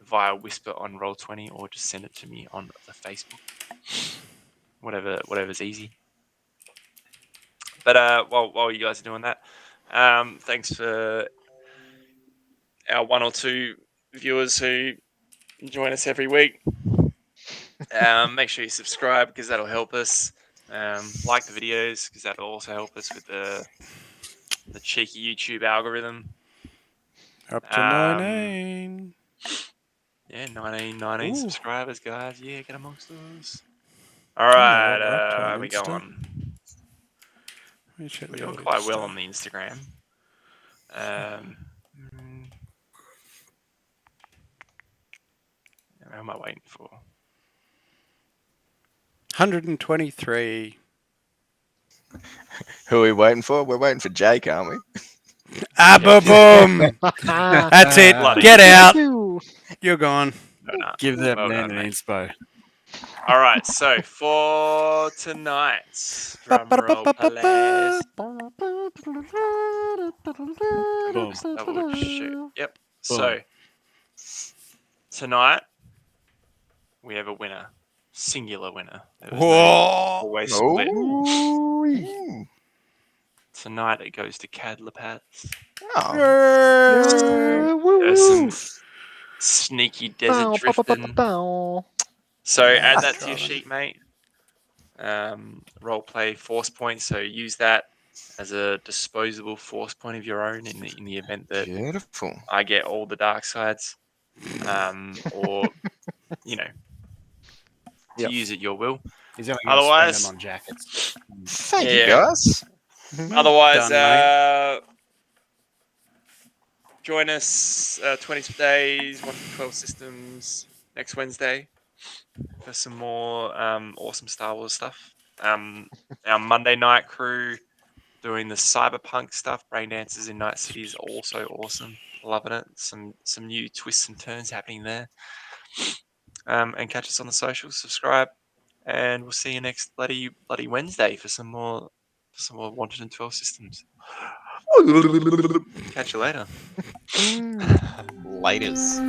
via whisper on Roll20 or just send it to me on the Facebook. Whatever's easy. But while you guys are doing that, thanks for our one or two viewers who join us every week. Make sure you subscribe because that'll help us. Like the videos because that'll also help us with the cheeky YouTube algorithm. Up to 19. Yeah, 19 Ooh. subscribers, guys. Yeah, get amongst us. All know right, what we're up to on how we go Insta. on? Let me check We're the doing old quite well Insta. on the Instagram. How am I waiting for? 123. Who are we waiting for? We're waiting for Jake, aren't we? Boom! That's it. Bloody. Get out. Pew. You're gone. No. Give that Well man done, an mate. inspo. All right, so for tonight's drum roll, please. Boom. Double shoot. Yep. Boom. So tonight we have a winner, singular winner. There was no Whoa. always split. Ooh. Ooh. Tonight it goes to Cad Lapaz. Oh, Yeah, woo, There's some woo. sneaky desert Bow, bow, bow, bow, drifting. bow. So add Nice that to your driving. sheet, mate. Role play force points. So use that as a disposable force point of your own in the event that beautiful. I get all the dark sides, or to Yep. use at your will. He's only going to spend Otherwise, them on jackets. Thank you, Yeah. guys. otherwise, Done, mate. join us 20 days, 1 to 12 systems next Wednesday for some more awesome Star Wars stuff. Our Monday night crew doing the cyberpunk stuff, Brain Dancers in Night City is also awesome. Loving it. Some new twists and turns happening there. And catch us on the socials, subscribe, and we'll see you next bloody Wednesday for some more 1 to 12 systems. Catch you later. Laters.